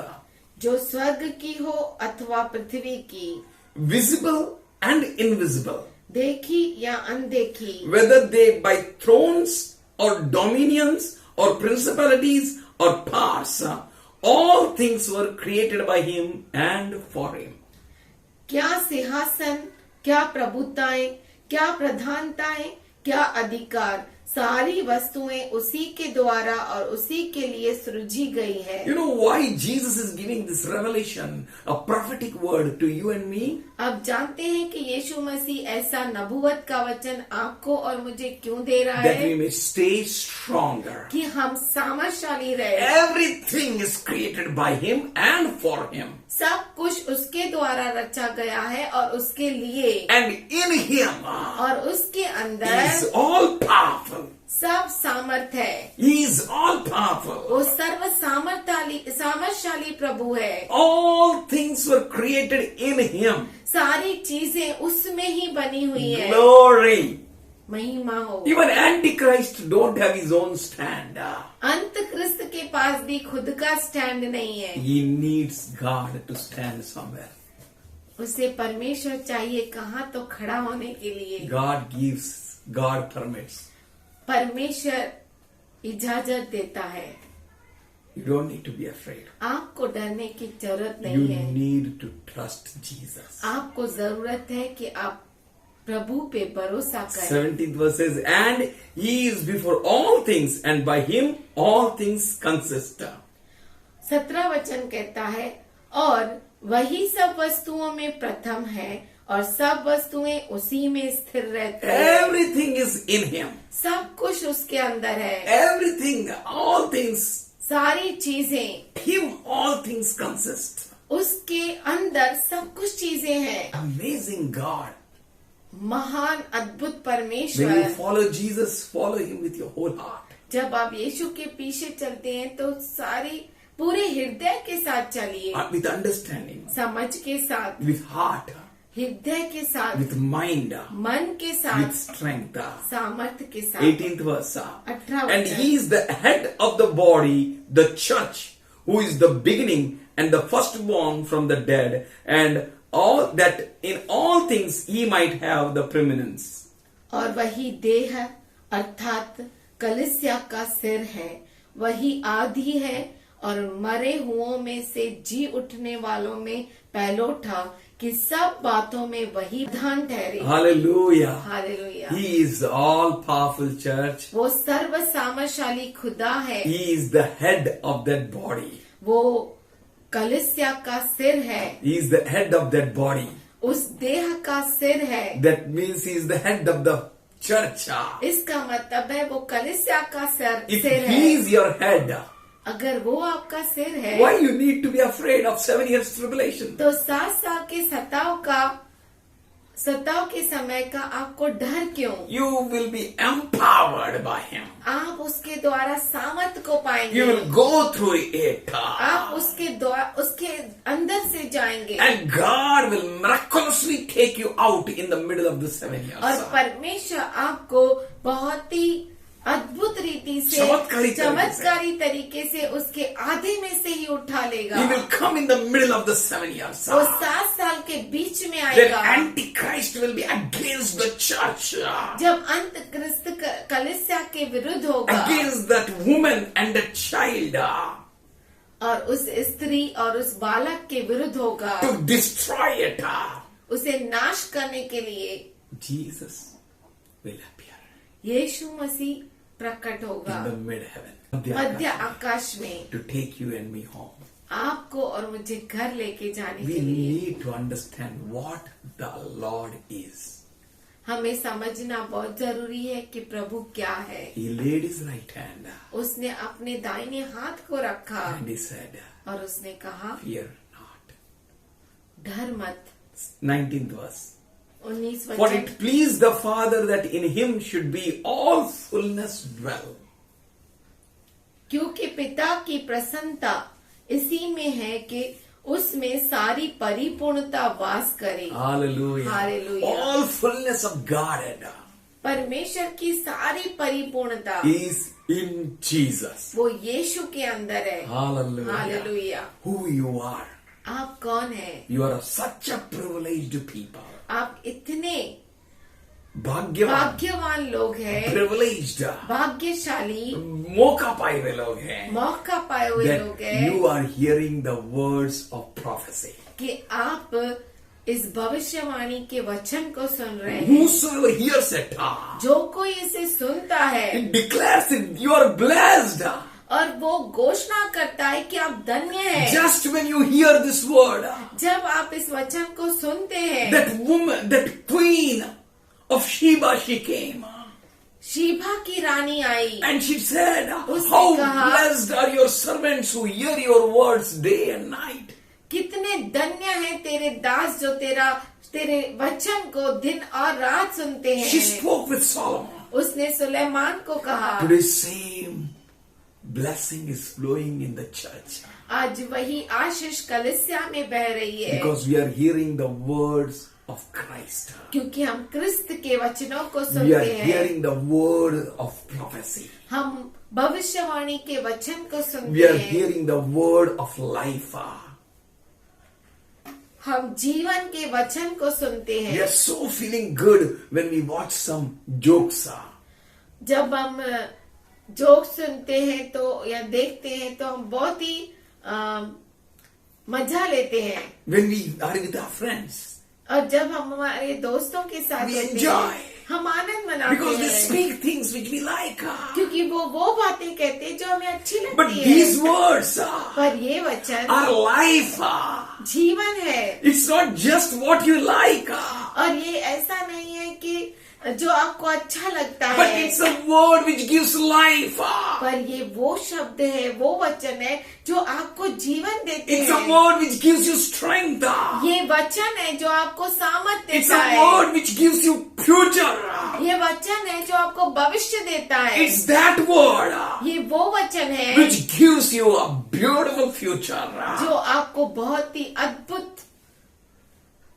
जो स्वर्ग की हो अथवा पृथ्वी की, Visible and invisible. देखी या अनदेखी, Whether they by thrones or dominions or principalities or powers. All things were created by him and for him. क्या सिंहासन, क्या प्रभुताएं, क्या प्रधानताएं, क्या अधिकार, सारी वस्तुएं उसी के द्वारा और उसी के लिए सृजी गई है। You know why Jesus is giving this revelation, a prophetic word to you and me? अब जानते हैं कि यीशु मसीह ऐसा नबूवत का वचन आपको और मुझे क्यों दे रहा That है we may stay stronger. कि हम सामर्थशाली रहे। Everything is created by him and for him. सब कुछ उसके द्वारा रचा गया है और उसके लिए, And in him और उसके he अंदर is all powerful. सब सामर्थ है। He is all powerful. वो सर्व सामर्थशाली प्रभु है। All things were created in him. सारी चीजें उसमें ही बनी हुई है। Glory. महिमा हो। Even Antichrist don't have his own stand. अंत क्रिस्त के पास भी खुद का स्टैंड नहीं है। He needs God to stand somewhere. उसे परमेश्वर चाहिए कहाँ तो खड़ा होने के लिए। God gives, God permits. परमेश्वर इजाजत देता है। You don't need to be afraid. आपको डरने की जरूरत You नहीं है। need to trust Jesus. आपको जरूरत है कि आप प्रभु पे भरोसा करें। 17th verse says, and he is before all things, and by him all things consist. 17 वचन कहता है, और वही सब वस्तुओं में प्रथम है और सब वस्तुएं उसी में स्थिर रहती है। Everything is in him. सब कुछ उसके अंदर है। Everything, all things, सारी चीजें, him all things consist. उसके अंदर सब कुछ चीजें हैं। Amazing God. महान अद्भुत When you परमेश्वर। follow Jesus, follow him with your whole heart. जब आप यीशु के पीछे चलते हैं तो सारी पूरे हृदय के साथ चलिए, with understanding, समझ के साथ, with heart, हृदय के साथ, with mind, मन के with साथ, strength. सामर्थ्य के साथ। 18th verse. 18वां And वचन। he is the head of the body, the church, who is the beginning and the firstborn from the dead, and all that in all things he might have the preeminence. और वही देह अर्थात कलीसिया का सिर है, वही आदि है और मरे हुओं में से जी उठने वालों में पहलोठा, कि सब बातों में वही प्रधान ठहरे। Hallelujah. Hallelujah. He is all powerful, church. वो सर्व सामर्थशाली खुदा है, He is the head of that body. वो कलीसिया का सिर है, He is the head of that body. उस देह का सिर है। That means he is the head of the church. इसका मतलब है वो कलीसिया का If सिर है। he is your head, अगर वो आपका सिर है, why you need to be afraid of 7 years tribulation? तो 7 साल के सताव के समय का आपको डर क्यों? You will be empowered by him. आप उसके द्वारा सामर्थ को पाएंगे। You will go through it. आप उसके अंदर से जाएंगे And God will miraculously take you out in the middle of the 7 years. और परमेश्वर आपको बहुत ही अद्भुत रीति से, चमत्कारी तरीके से उसके आधे में से ही उठा लेगा। He will come in the middle of the 7 years. वो 7 साल के बीच में Then आएगा, Antichrist will be against the church, जब अंत क्रिस्त कलीसिया के विरुद्ध होगा against that woman and the child, और उस स्त्री और उस बालक के विरुद्ध होगा, to destroy it. उसे नाश करने के लिए Jesus will appear यीशु मसीह प्रकट होगा in the mid-heaven, मध्य आकाश में, to take you and me home. आपको और मुझे घर लेके जाने We के लिए। need to understand what the Lord is. हमें समझना बहुत जरूरी है कि प्रभु क्या है। He laid his right hand उसने अपने दाहिने हाथ को रखा and he said, और उसने कहा, fear not. डर मत। 19th verse. 19 For वचन। it pleased the Father that in him should be all fullness dwell. क्योंकि पिता की प्रसन्नता इसी में है कि उसमें सारी परिपूर्णता वास करे। Hallelujah. Hallelujah. All fullness of God परमेश्वर की सारी परिपूर्णता is in Jesus. वो यीशु के अंदर है। Hallelujah. Hallelujah. Who you are. आप कौन है? You are such a privileged people. आप इतने भाग्यवान, भाग्यवान लोग हैं, privileged, भाग्यशाली, मौका पाए हुए लोग हैं, मौका पाए हुए that लोग हैं you are hearing the words of prophecy. कि आप इस भविष्यवाणी के वचन को सुन रहे हैं। Whosoever hears it, जो कोई इसे सुनता है it declares it, you are blessed. और वो घोषणा करता है कि आप धन्य हैं। Just when you hear this word, जब आप इस वचन को सुनते हैं, that woman, that queen of Sheba, she came. Sheeba की रानी आई And she said, उसने how कहा, blessed are your servants who hear your words day and night. कितने धन्य हैं तेरे दास जो तेरे वचन को दिन और रात सुनते She हैं। spoke with Solomon. उसने सुलेमान को कहा, Today same blessing is flowing in the church. आज वही आशीष कलीसिया में बह रही है, Because we are hearing the words of Christ. क्योंकि हम क्रिस्त के वचनों को We are सुनते हैं। hearing the word of prophecy. हम भविष्यवाणी के वचन को We सुनते are हैं। hearing the word of life. हम जीवन के वचन को सुनते We हैं। are so feeling good when we watch some jokes. जब हम जोक सुनते हैं तो या देखते हैं तो हम बहुत ही मजा लेते हैं। When we are with our friends. और जब हम हमारे दोस्तों के साथ We होते enjoy. हैं, हम आनंद मनाते Because they हैं, speak things which we like. क्योंकि वो बातें कहते हैं जो हमें अच्छी But लगती these है। words पर ये वचन are life. जीवन है, It's not just what you like. और ये ऐसा नहीं है कि जो आपको अच्छा लगता But है, it's a word which gives life. पर ये वो शब्द है, वो वचन है जो आपको जीवन देते It's a हैं। word which gives you strength. ये वचन है जो आपको सामर्थ्य It's देता a है। word which gives you future. ये वचन है जो आपको भविष्य देता है। It's that word ये वो वचन है which gives you a beautiful future जो आपको बहुत ही अद्भुत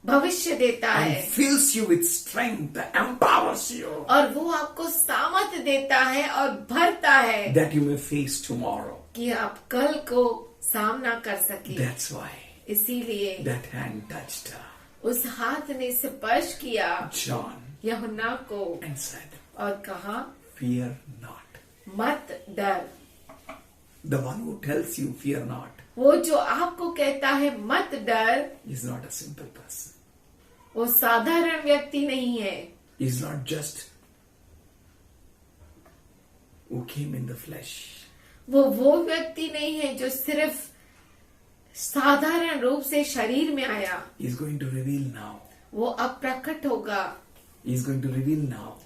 भविष्य देता है and fills you with strength, empowers you और वो आपको सामर्थ्य देता है और भरता है that you may face tomorrow. कि आप कल को सामना कर सके। That's why इसीलिए that hand touched उस हाथ ने स्पर्श किया John यूहन्ना को and said, और कहा fear not. मत डर। The one who tells you fear not वो जो आपको कहता है मत डर, is not a simple person. वो साधारण व्यक्ति नहीं है। Is not just who came in the flesh. वो व्यक्ति नहीं है जो सिर्फ साधारण रूप से शरीर में आया। He is going to reveal now. वो अब प्रकट होगा, He is going to reveal now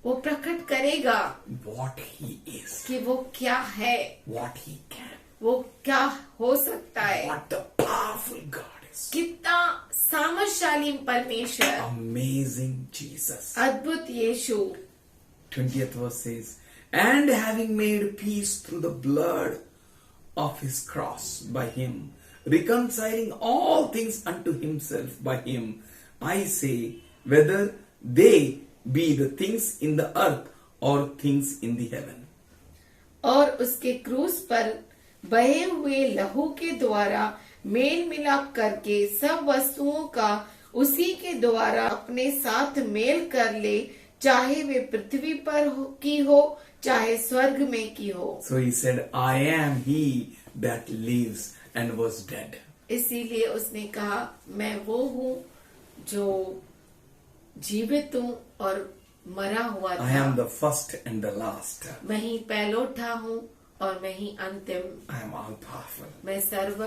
वो प्रकट करेगा what he is, कि वो क्या है, what he can, वो क्या हो सकता है, what the powerful God is. कितना सामर्थशाली परमेश्वर, Amazing Jesus. अद्भुत यीशु। 20th verse says, and having made peace through the blood of his cross by him, reconciling all things unto himself by him, I say, whether they be the things in the earth or things in the heaven. और उसके क्रूस पर बहे हुए लहू के द्वारा मेल मिलाप करके सब वस्तुओं का उसी के द्वारा अपने साथ मेल कर ले, चाहे वे पृथ्वी पर की हो चाहे स्वर्ग में की हो। So he said, I am he that lives and was dead. इसीलिए उसने कहा मैं वो हूँ जो जीवित हूँ और मरा हुआ I था। am the first and the last. मैं ही पहलोठा हूँ और मैं ही अंतिम। I am all powerful. मैं सर्व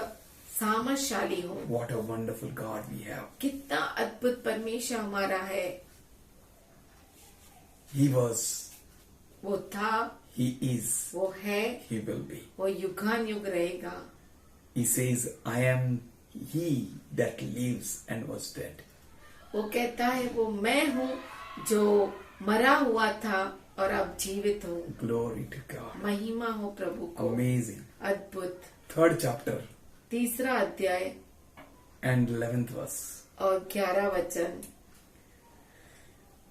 सामर्थशाली हूँ। What a wonderful God we have. कितना अद्भुत परमेश्वर हमारा है। He was, वो था, he is, वो है, he will be. वो युगान युग रहेगा। He says, I am he that lives and was dead. वो कहता है वो मैं हूँ जो मरा हुआ था और अब जीवित हूँ। Glory to God. महिमा हो प्रभु को। Amazing. अद्भुत। 3rd chapter 3 अध्याय and 11th verse. और 11 वचन।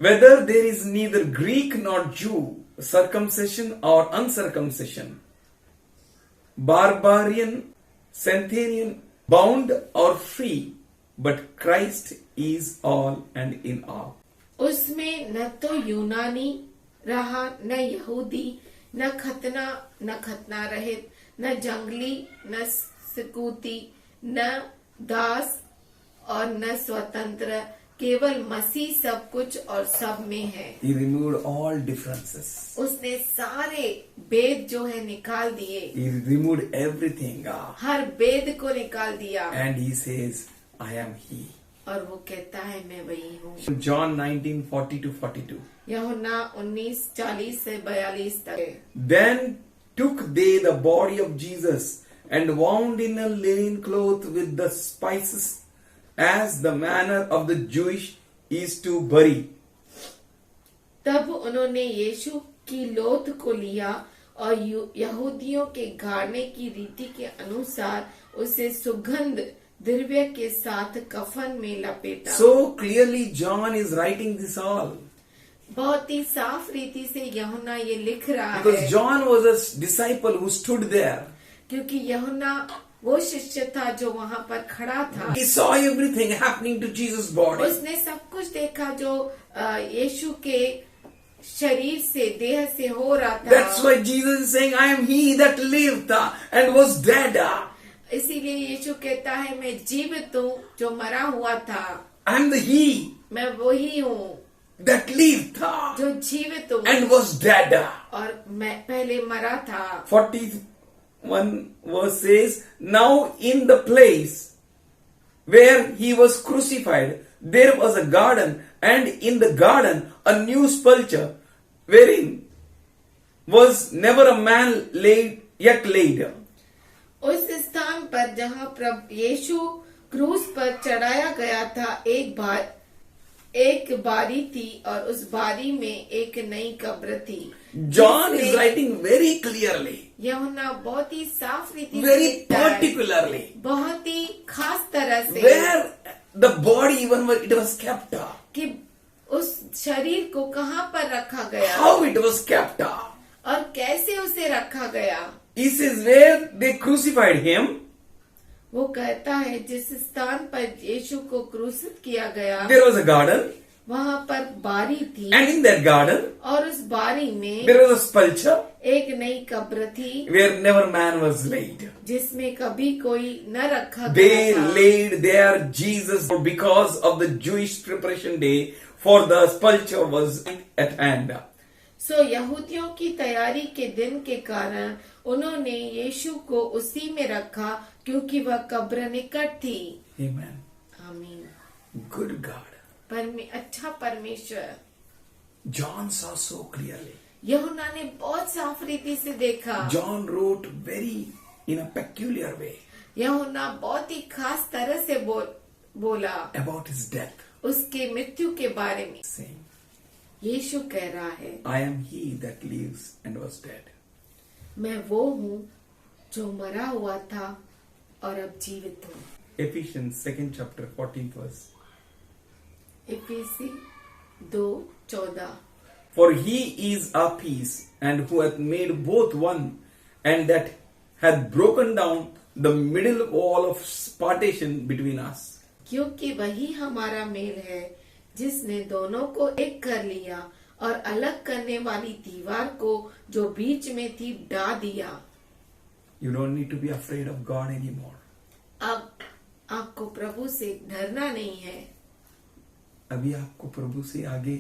Whether there is neither Greek nor Jew, circumcision or uncircumcision, barbarian, Scythian, bound or free, but Christ is all and in all. उसमें न तो यूनानी रहा, न यहूदी, न खतना रहित, न जंगली, न सिकूती, न दास और न स्वतंत्र, केवल मसीह सब कुछ और सब में है। He removed all differences. उसने सारे भेद जो है निकाल दिए। He removed everything. हर भेद को निकाल दिया। And he says, I am he. और वो कहता है मैं वही हूँ। John 19:40-42. यूहन्ना 19:40 से 42 तक। Then took they the body of Jesus and wound in a linen cloth with the spices, as the manner of the Jewish is to bury. तब उन्होंने यीशु की लोथ को लिया और यहूदियों के गाड़ने की रीति के अनुसार उसे सुगंध द्रव्य के साथ कफन में लपेटा। So clearly John is writing this all. बहुत ही साफ रीति से यूहन्ना ये लिख रहा Because है। John was a disciple who stood there. क्योंकि यूहन्ना वो शिष्य था जो वहाँ पर खड़ा था। He saw everything happening to Jesus' body. उसने सब कुछ देखा जो यीशु के शरीर से, देह से हो रहा था। That's why Jesus is saying, I am he that lived and was dead. इसीलिए यीशु कहता है मैं जीवित हूँ जो मरा हुआ था। I am the he मैं वही हूँ that lived जो जीवित हूँ and was dead. और मैं पहले मरा था। 41 verse says, now in the place where he was crucified, there was a garden, and in the garden a new sepulchre, wherein was never a man yet laid. उस स्थान पर जहाँ प्रभु यीशु क्रूस पर चढ़ाया गया था, एक बार एक बारी थी और उस बारी में एक नई कब्र थी। John is जिसमें writing very clearly, यूहन्ना बहुत ही साफ रीति से very लिखता है, particularly, बहुत ही खास तरह से where the body even it was kept, कि उस शरीर को कहाँ पर रखा गया how it was kept. और कैसे उसे रखा गया। This is where they crucified him, वो कहता है जिस स्थान पर यीशु को क्रूसित किया गया there was a garden, वहाँ पर बारी थी and in that garden और उस बारी में there was a sepulchre एक नई कब्र थी where never man was laid. जिसमें कभी कोई न रखा They गया था। laid there Jesus because of the Jewish preparation day, for the sepulchre was at hand. सो यहूदियों की तैयारी के दिन के कारण उन्होंने यीशु को उसी में रखा क्योंकि वह कब्र निकट थी। Amen. आमीन। Good God. अच्छा परमेश्वर। John saw so clearly. यूहन्ना ने बहुत साफ रीति से देखा। John wrote very in a peculiar way यूहन्ना बहुत ही खास तरह से बोला about his death, उसके मृत्यु के बारे में। saying, यीशु कह रहा है, I am he that lives and was dead. मैं वो हूँ जो मरा हुआ था और अब जीवित हूँ। Ephesians 2nd chapter 14th verse. इफिसी 2:14। For he is our peace, and who hath made both one, and that hath broken down the middle wall of partition between us. क्योंकि वही हमारा मेल है जिसने दोनों को एक कर लिया और अलग करने वाली दीवार को जो बीच में थी ढा दिया। You don't need to be afraid of God anymore. अब आपको प्रभु से डरना नहीं है। अभी आपको प्रभु से आगे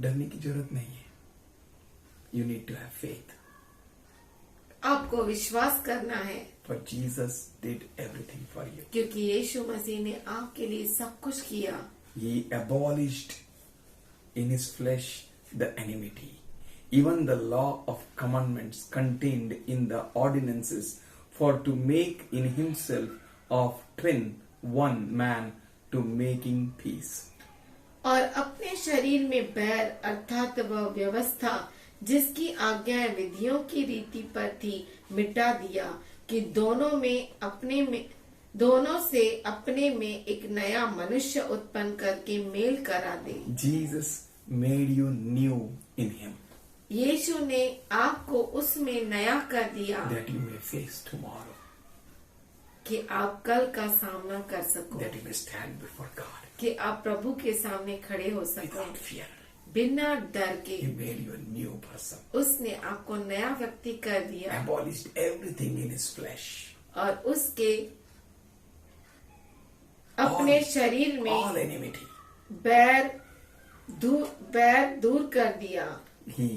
डरने की जरूरत नहीं है। You need to have faith. आपको विश्वास करना है For Jesus did everything for you. क्योंकि यीशु मसीह ने आपके लिए सब कुछ किया। He abolished in his flesh the enmity, even the law of commandments contained in the ordinances, for to make in himself of twin one man, to making peace. और अपने शरीर में बैर अर्थात वह व्यवस्था जिसकी आज्ञाएं विधियों की रीति पर थी मिटा दिया कि दोनों से अपने में एक नया मनुष्य उत्पन्न करके मेल करा दे। Jesus made you new in him, यीशु ने आपको उसमें नया कर दिया that you may face tomorrow, कि आप कल का सामना कर सको, that you may stand before God कि आप प्रभु के सामने खड़े हो सको without fear. बिना डर के। He made you a new person, उसने आपको नया व्यक्ति कर दिया abolished everything in his flesh, और उसके अपने शरीर में all enmity. बैर दूर कर दिया। He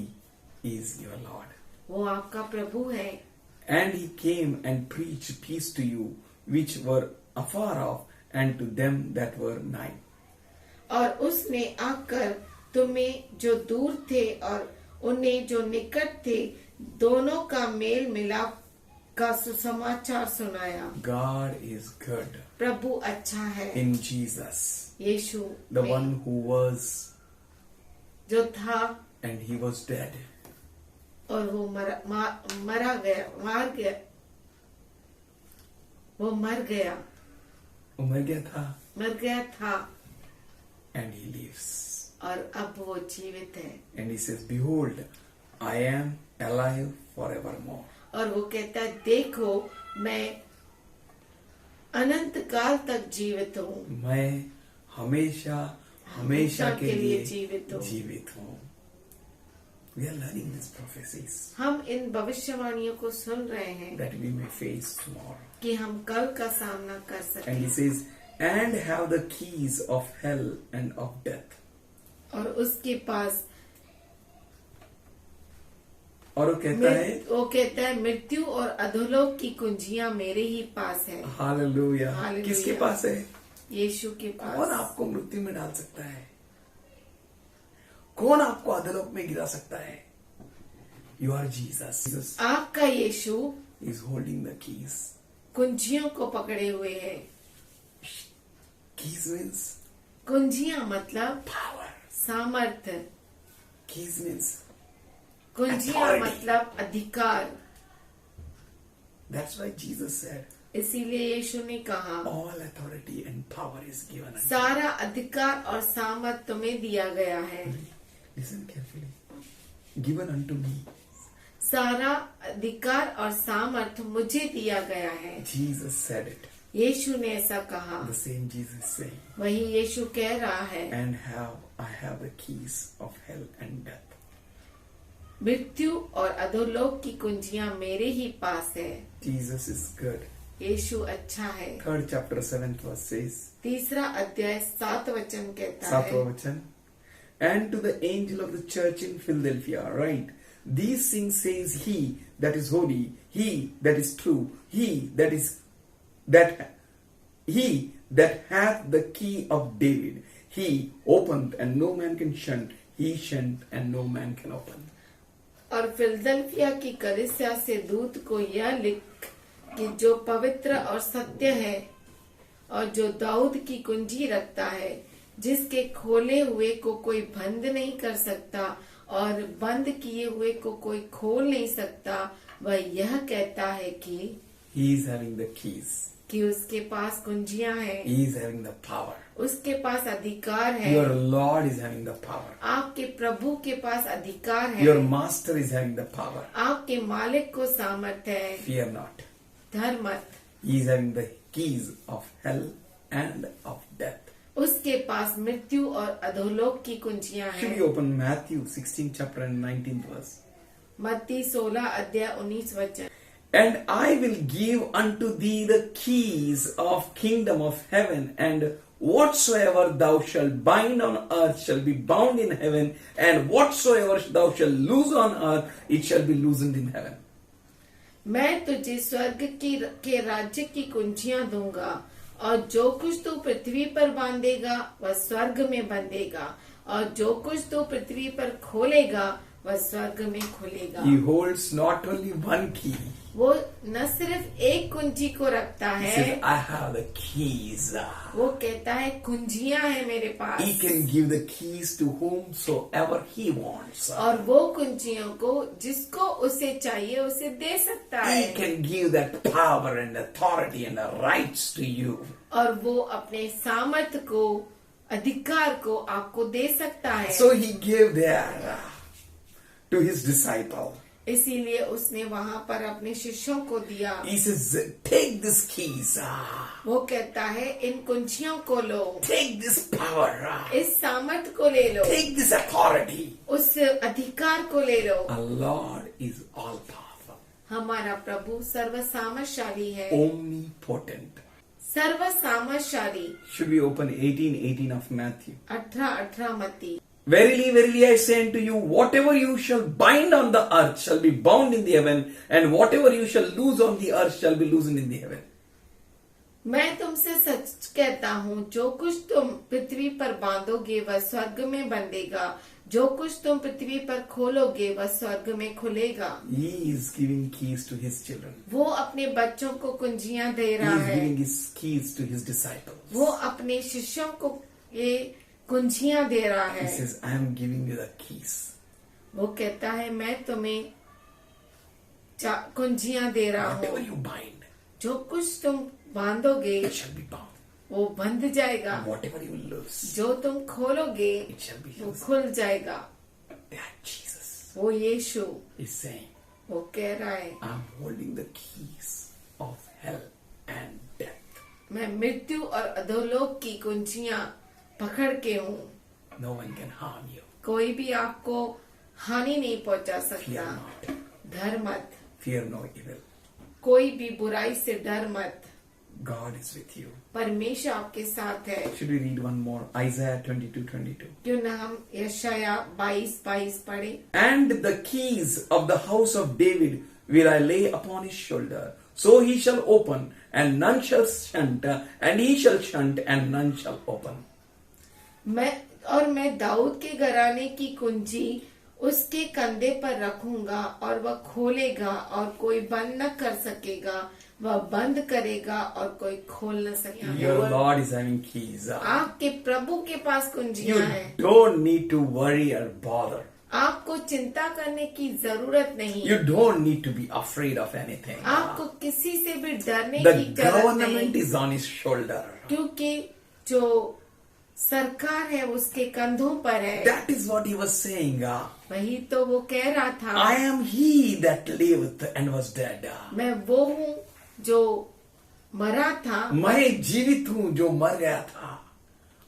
is your Lord. वो आपका प्रभु है। And he came and preached peace to you which were afar off, and to them that were nigh. और उसने आकर तुम्हें जो दूर थे और उन्हें जो निकट थे दोनों का मेल मिलाप का सुसमाचार सुनाया। God is good प्रभु अच्छा है। in Jesus, यीशु the में one who was जो था and he was dead. और वो मर गया वो मर गया था and he lives. और अब वो जीवित है। And he says, behold, I am alive forevermore. और वो कहता है देखो मैं अनंत काल तक जीवित हूँ। मैं हमेशा के लिए जीवित हूँ। We are learning these prophecies हम इन भविष्यवाणियों को सुन रहे हैं that we may face tomorrow. कि हम कल का सामना कर And he सकें। says, and have the keys of hell and of death. और उसके पास और वो कहता है मृत्यु और अधोलोक की कुंजियां मेरे ही पास है। हालेलुया। हालेलुया। किसके पास है? यीशु के कौन पास। आपको मृत्यु में डाल सकता है? कौन आपको अधोलोक में गिरा सकता है? You are Jesus. Jesus आपका यीशु is holding the keys. कुंजियों को पकड़े हुए है। Keys means कुंजियां मतलब power. सामर्थ्य, Keys means कुंजियां authority. मतलब अधिकार। That's why Jesus said, इसीलिए यीशु ने कहा, all authority and power is given unto me. सारा अधिकार और सामर्थ तुम्हें दिया गया है। Listen carefully. Given unto me. सारा अधिकार और सामर्थ मुझे दिया गया है। Jesus said it. यीशु ने ऐसा कहा। The same Jesus saying. वही यीशु कह रहा है, And I have the keys of hell and death. मृत्यु और अधोलोक की कुंजियां मेरे ही पास है। Jesus is good. यीशु अच्छा है। 3rd chapter 7th verse says, 3 अध्याय 7 वचन कहता है, 7th vachan. And to the angel of the church in Philadelphia write, these things says he that is holy, he that is true, he that hath the key of David. He opened and no man can shut, he shut and no man can open. और फिलदल्फिया की कलीसिया से दूत को यह लिख कि जो पवित्र और सत्य है और जो दाऊद की कुंजी रखता है, जिसके खोले हुए को कोई बंद नहीं कर सकता और बंद किए हुए को कोई खोल नहीं सकता, वह यह कहता है कि He is having the keys. उसके पास कुंजियां हैं, He is having the power. उसके पास अधिकार है। Your Lord is having the power. आपके प्रभु के पास अधिकार है। Your master is having the power. आपके मालिक को सामर्थ्य है। Fear not. डर मत। He is having the keys of hell and of death. उसके पास मृत्यु और अधोलोक की कुंजियां Should हैं। we open Matthew 16th chapter and 19th verse? मत्ती 16 अध्याय 19 वचन। And I will give unto thee the keys of kingdom of heaven, and whatsoever thou shalt bind on earth shall be bound in heaven, and whatsoever thou shalt loose on earth, it shall be loosened in heaven. मैं तुझे स्वर्ग के राज्य की कुंजियां दूंगा, और जो कुछ तू पृथ्वी पर बांधेगा वह स्वर्ग में बंधेगा, और जो कुछ तू पृथ्वी पर खोलेगा वह स्वर्ग में खुलेगा। He holds not only one key. वो न सिर्फ एक कुंजी को रखता He है, says, I have the keys. वो कहता है कुंजियां हैं मेरे पास। He can give the keys to whomsoever he wants. और वो कुंजियों को जिसको उसे चाहिए उसे दे सकता है। He can give that power and authority and the rights to you. और वो अपने सामर्थ को, अधिकार को आपको दे सकता है। So he gave there to his disciple. इसीलिए उसने वहाँ पर अपने शिष्यों को दिया। He says, take these keys. वो कहता है इन कुंजियों को लो, Take this power. इस सामर्थ को ले लो, Take this authority. उस अधिकार को ले लो। Our Lord is all powerful, हमारा प्रभु सर्वसामर्थशाली है। omnipotent. सर्वसामर्थशाली। Should we open 18:18 of Matthew? 18 मत्ती। Verily, verily, I say unto you, whatever you shall bind on the earth shall be bound in the heaven, and whatever you shall loose on the earth shall be loosened in the heaven. मैं तुमसे सच कहता हूँ, जो कुछ तुम पृथ्वी पर बांधोगे वह स्वर्ग में बंधेगा, जो कुछ तुम पृथ्वी पर खोलोगे वह स्वर्ग में खुलेगा। He is giving keys to his children. वो अपने बच्चों को कुंजियां दे He रहा is है। giving his keys to his disciples. वो अपने शिष्यों को ये कुंजियां दे रहा He है। says, I am giving you the keys. वो कहता है मैं तुम्हें कुंजियां दे रहा Whatever हूँ, you bind, जो कुछ तुम बांधोगे it shall be bound. वो बंध जाएगा, And whatever you loose, जो तुम खोलोगे it shall be वो loosed. खुल जाएगा। That Jesus वो यीशु is saying, वो कह रहा है I am holding the keys of hell and death. मैं मृत्यु और अधोलोक की कुंजियां पकड़ के हूँ। No one can harm you. कोई भी आपको हानि नहीं पहुंचा Fear सकता। not. डर मत, Fear no evil. कोई भी बुराई से डर मत। God is with you. परमेश्वर आपके साथ है। Should we read one more? Isaiah 22:22. क्यों न हम यशाया 22:22 पढ़े। And the keys of the house of David will I lay upon his shoulder. So he shall open, and none shall shut, and he shall shut, and none shall open. मैं दाऊद के घराने की कुंजी उसके कंधे पर रखूंगा, और वह खोलेगा और कोई बंद न कर सकेगा। वह बंद करेगा और कोई खोल न सकेगा। Your Lord is having keys. आपके प्रभु के पास You कुंजियां हैं। don't need to worry or bother. आपको चिंता करने की जरूरत नहीं। You don't need to be afraid of anything. आपको किसी से भी डरने The की जरूरत government नहीं, is on his shoulder. क्योंकि जो सरकार है उसके कंधों पर है। That is what he was saying. वही तो वो कह रहा था, I am he that lived and was dead. मैं वो हूँ जो मरा था, मैं जीवित हूँ जो मर गया था.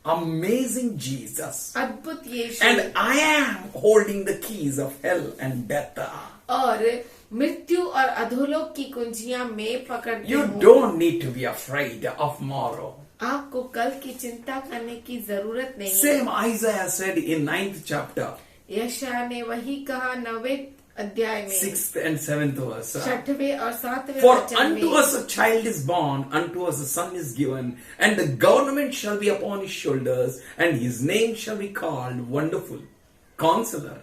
Amazing Jesus. अद्भुत यीशु, And I am holding the keys of hell and death. और मृत्यु और अधोलोक की कुंजियां मैं पकड़ती You हूँ। don't need to be afraid of tomorrow. आपको कल की चिंता करने की जरूरत नहीं। Same Isaiah said in 9th chapter, यशायाह ने वही कहा 9वें अध्याय में 6th and 7th verse. 6वें और 7वें For वचन unto में, us a child is born, unto us a son is given, and the government shall be upon his shoulders, and his name shall be called Wonderful, Counselor,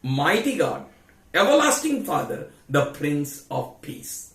Mighty God, Everlasting Father, the Prince of Peace.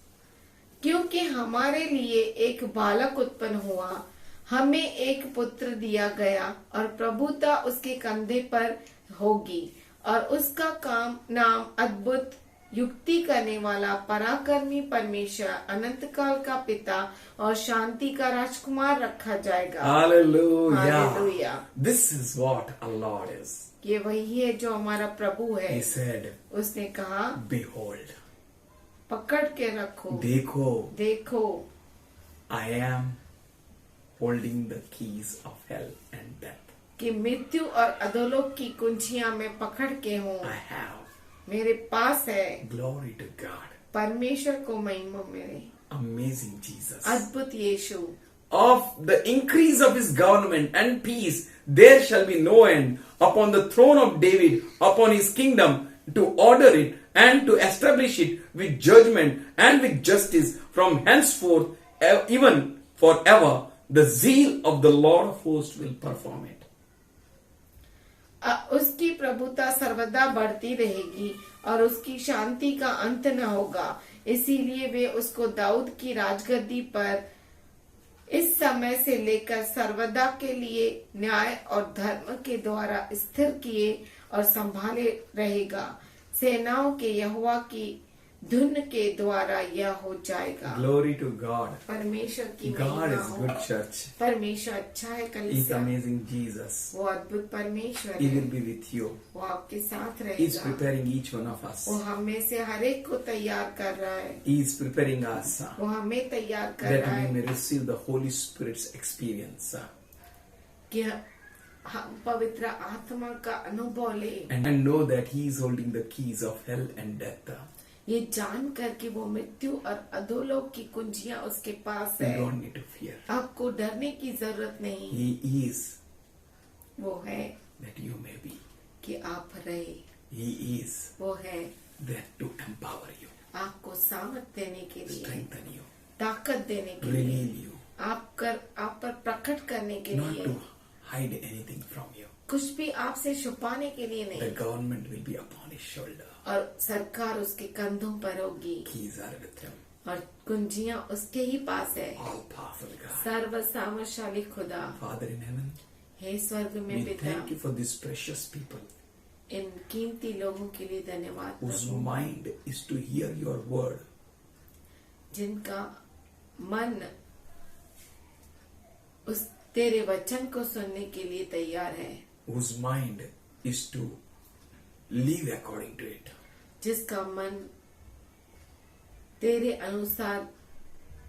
क्योंकि हमारे लिए एक बालक उत्पन्न हुआ, हमें एक पुत्र दिया गया और प्रभुता उसके कंधे पर होगी, और उसका नाम अद्भुत, युक्ति करने वाला, पराक्रमी परमेश्वर, अनंत काल का पिता और शांति का राजकुमार रखा जाएगा। Hallelujah. Hallelujah. This is what our Lord is. ये वही है जो हमारा प्रभु है। He said, उसने कहा, Behold, पकड़ के रखो, देखो, देखो, I am holding the keys of hell and death. कि मृत्यु और अधोलोक की कुंजियां मैं पकड़ के हूँ, I have. मेरे पास है। Glory to God. परमेश्वर को महिमा मेरे। Amazing Jesus. अद्भुत यीशु, Of the increase of his government and peace, there shall be no end upon the throne of David, upon his kingdom, to order it and to establish it with judgment and with justice from henceforth, even forever. The zeal of the Lord of hosts will perform it. उसकी प्रभुता सर्वदा बढ़ती रहेगी और उसकी शांति का अंत न होगा। इसीलिए वे उसको दाऊद की राजगद्दी पर इस समय से लेकर सर्वदा के लिए न्याय और धर्म के द्वारा स्थिर किए और संभाले रहेगा। सेनाओं के यहोवा की धुन के द्वारा यह हो जाएगा। Glory to God. परमेश्वर की God महिमा is हो। good church. परमेश्वर अच्छा है। He's कलीसिया, amazing Jesus. वो अद्भुत परमेश्वर He है। will be with you. वो आपके साथ He's रहेगा। preparing each one of us. वो हमें से हर एक को तैयार कर रहा है। He is preparing us वो हमें तैयार कर that रहा we है may receive the Holy Spirit's experience. कि हम पवित्र आत्मा का अनुभव ले, And know that He is holding the keys of hell and death. ये जान कर कि वो मृत्यु और अधोलोक की कुंजियां उसके पास You है। don't need to fear. आपको डरने की जरूरत नहीं। He is वो है that you may be. कि आप रहे, He is वो है that to empower you, आपको सामर्थ देने के लिए, strengthen you, ताकत देने के लिए, reveal you, आप पर प्रकट करने के not लिए, to hide anything from you. कुछ भी आपसे छुपाने के लिए The नहीं। government will be upon His shoulder. और सरकार उसके कंधों पर होगी Keys are with Him. और कुंजियां उसके ही पास है। All powerful God. सर्व सामर्थशाली खुदा, Father in heaven, हे स्वर्ग में we पिता, thank you for these precious people इन कीमती लोगों के लिए धन्यवाद whose Prabhu, mind is to hear your word, जिनका मन उस तेरे वचन को सुनने के लिए तैयार है, whose mind is to live according to it. जिसका मन तेरे अनुसार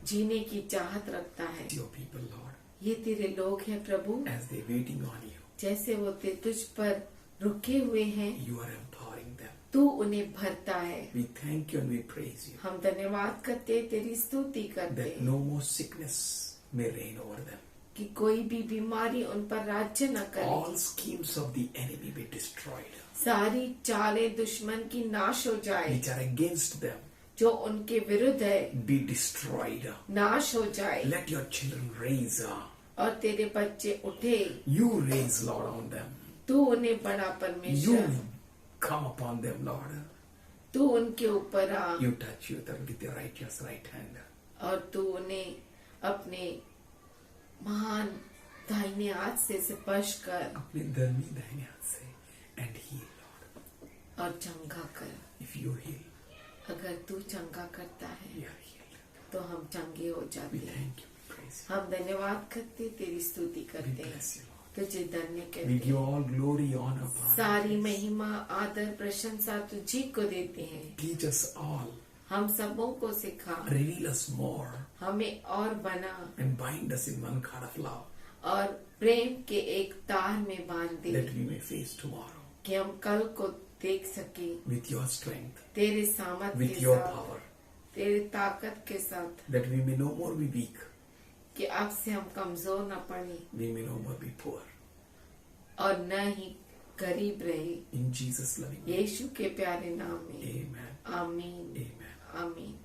जीने की चाहत रखता है। Your people, Lord, ये तेरे लोग हैं प्रभु, as they waiting on you, जैसे वो तुझ पर रुके हुए हैं, you are empowering them. तू उन्हें भरता है। We thank you and we praise you हम धन्यवाद करते, तेरी स्तुति करते that no more sickness may reign over them. कि कोई भी बीमारी उन पर राज्य न करे। All schemes of the enemy be destroyed, सारी चालें दुश्मन की नाश हो जाए, which are against them जो उनके विरुद्ध है be destroyed. नाश हो जाए, Let your children raise up. और तेरे बच्चे उठे, You raise, Lord, on them. तू उन्हें बड़ा You परमेश्वर, come upon them, Lord. तू उनके ऊपर आ, You touch you with your righteous right hand. और तू उन्हें अपने महान दाहिने हाथ से स्पर्श कर, अपने धर्मी दाहिने हाथ से, and heal, Lord. और चंगा कर। If you heal, अगर तू चंगा करता है we are healed. तो हम चंगे हो जाते We हैं। thank you, we praise you. हम धन्यवाद करते, तेरी स्तुति We करते हैं, bless you, Lord. तुझे धन्य We करते give हैं। all glory, honor, power. सारी महिमा आदर प्रशंसा तुझी को देते हैं। Teach us all, हम सबों को सिखा, reveal us more, हमें और बना, and bind us in one cord of love, और प्रेम के एक तार में बांध दे, that we may face tomorrow कि हम कल को देख सके with your strength, तेरे सामर्थ with के your साथ, power, तेरे ताकत के साथ, that we may no more be weak, कि अब से हम कमजोर न पड़े we may no more be poor. और न ही गरीब रहे। In Jesus' loving name, यीशु के प्यारे नाम में amen, आमीन, amen. आमीन।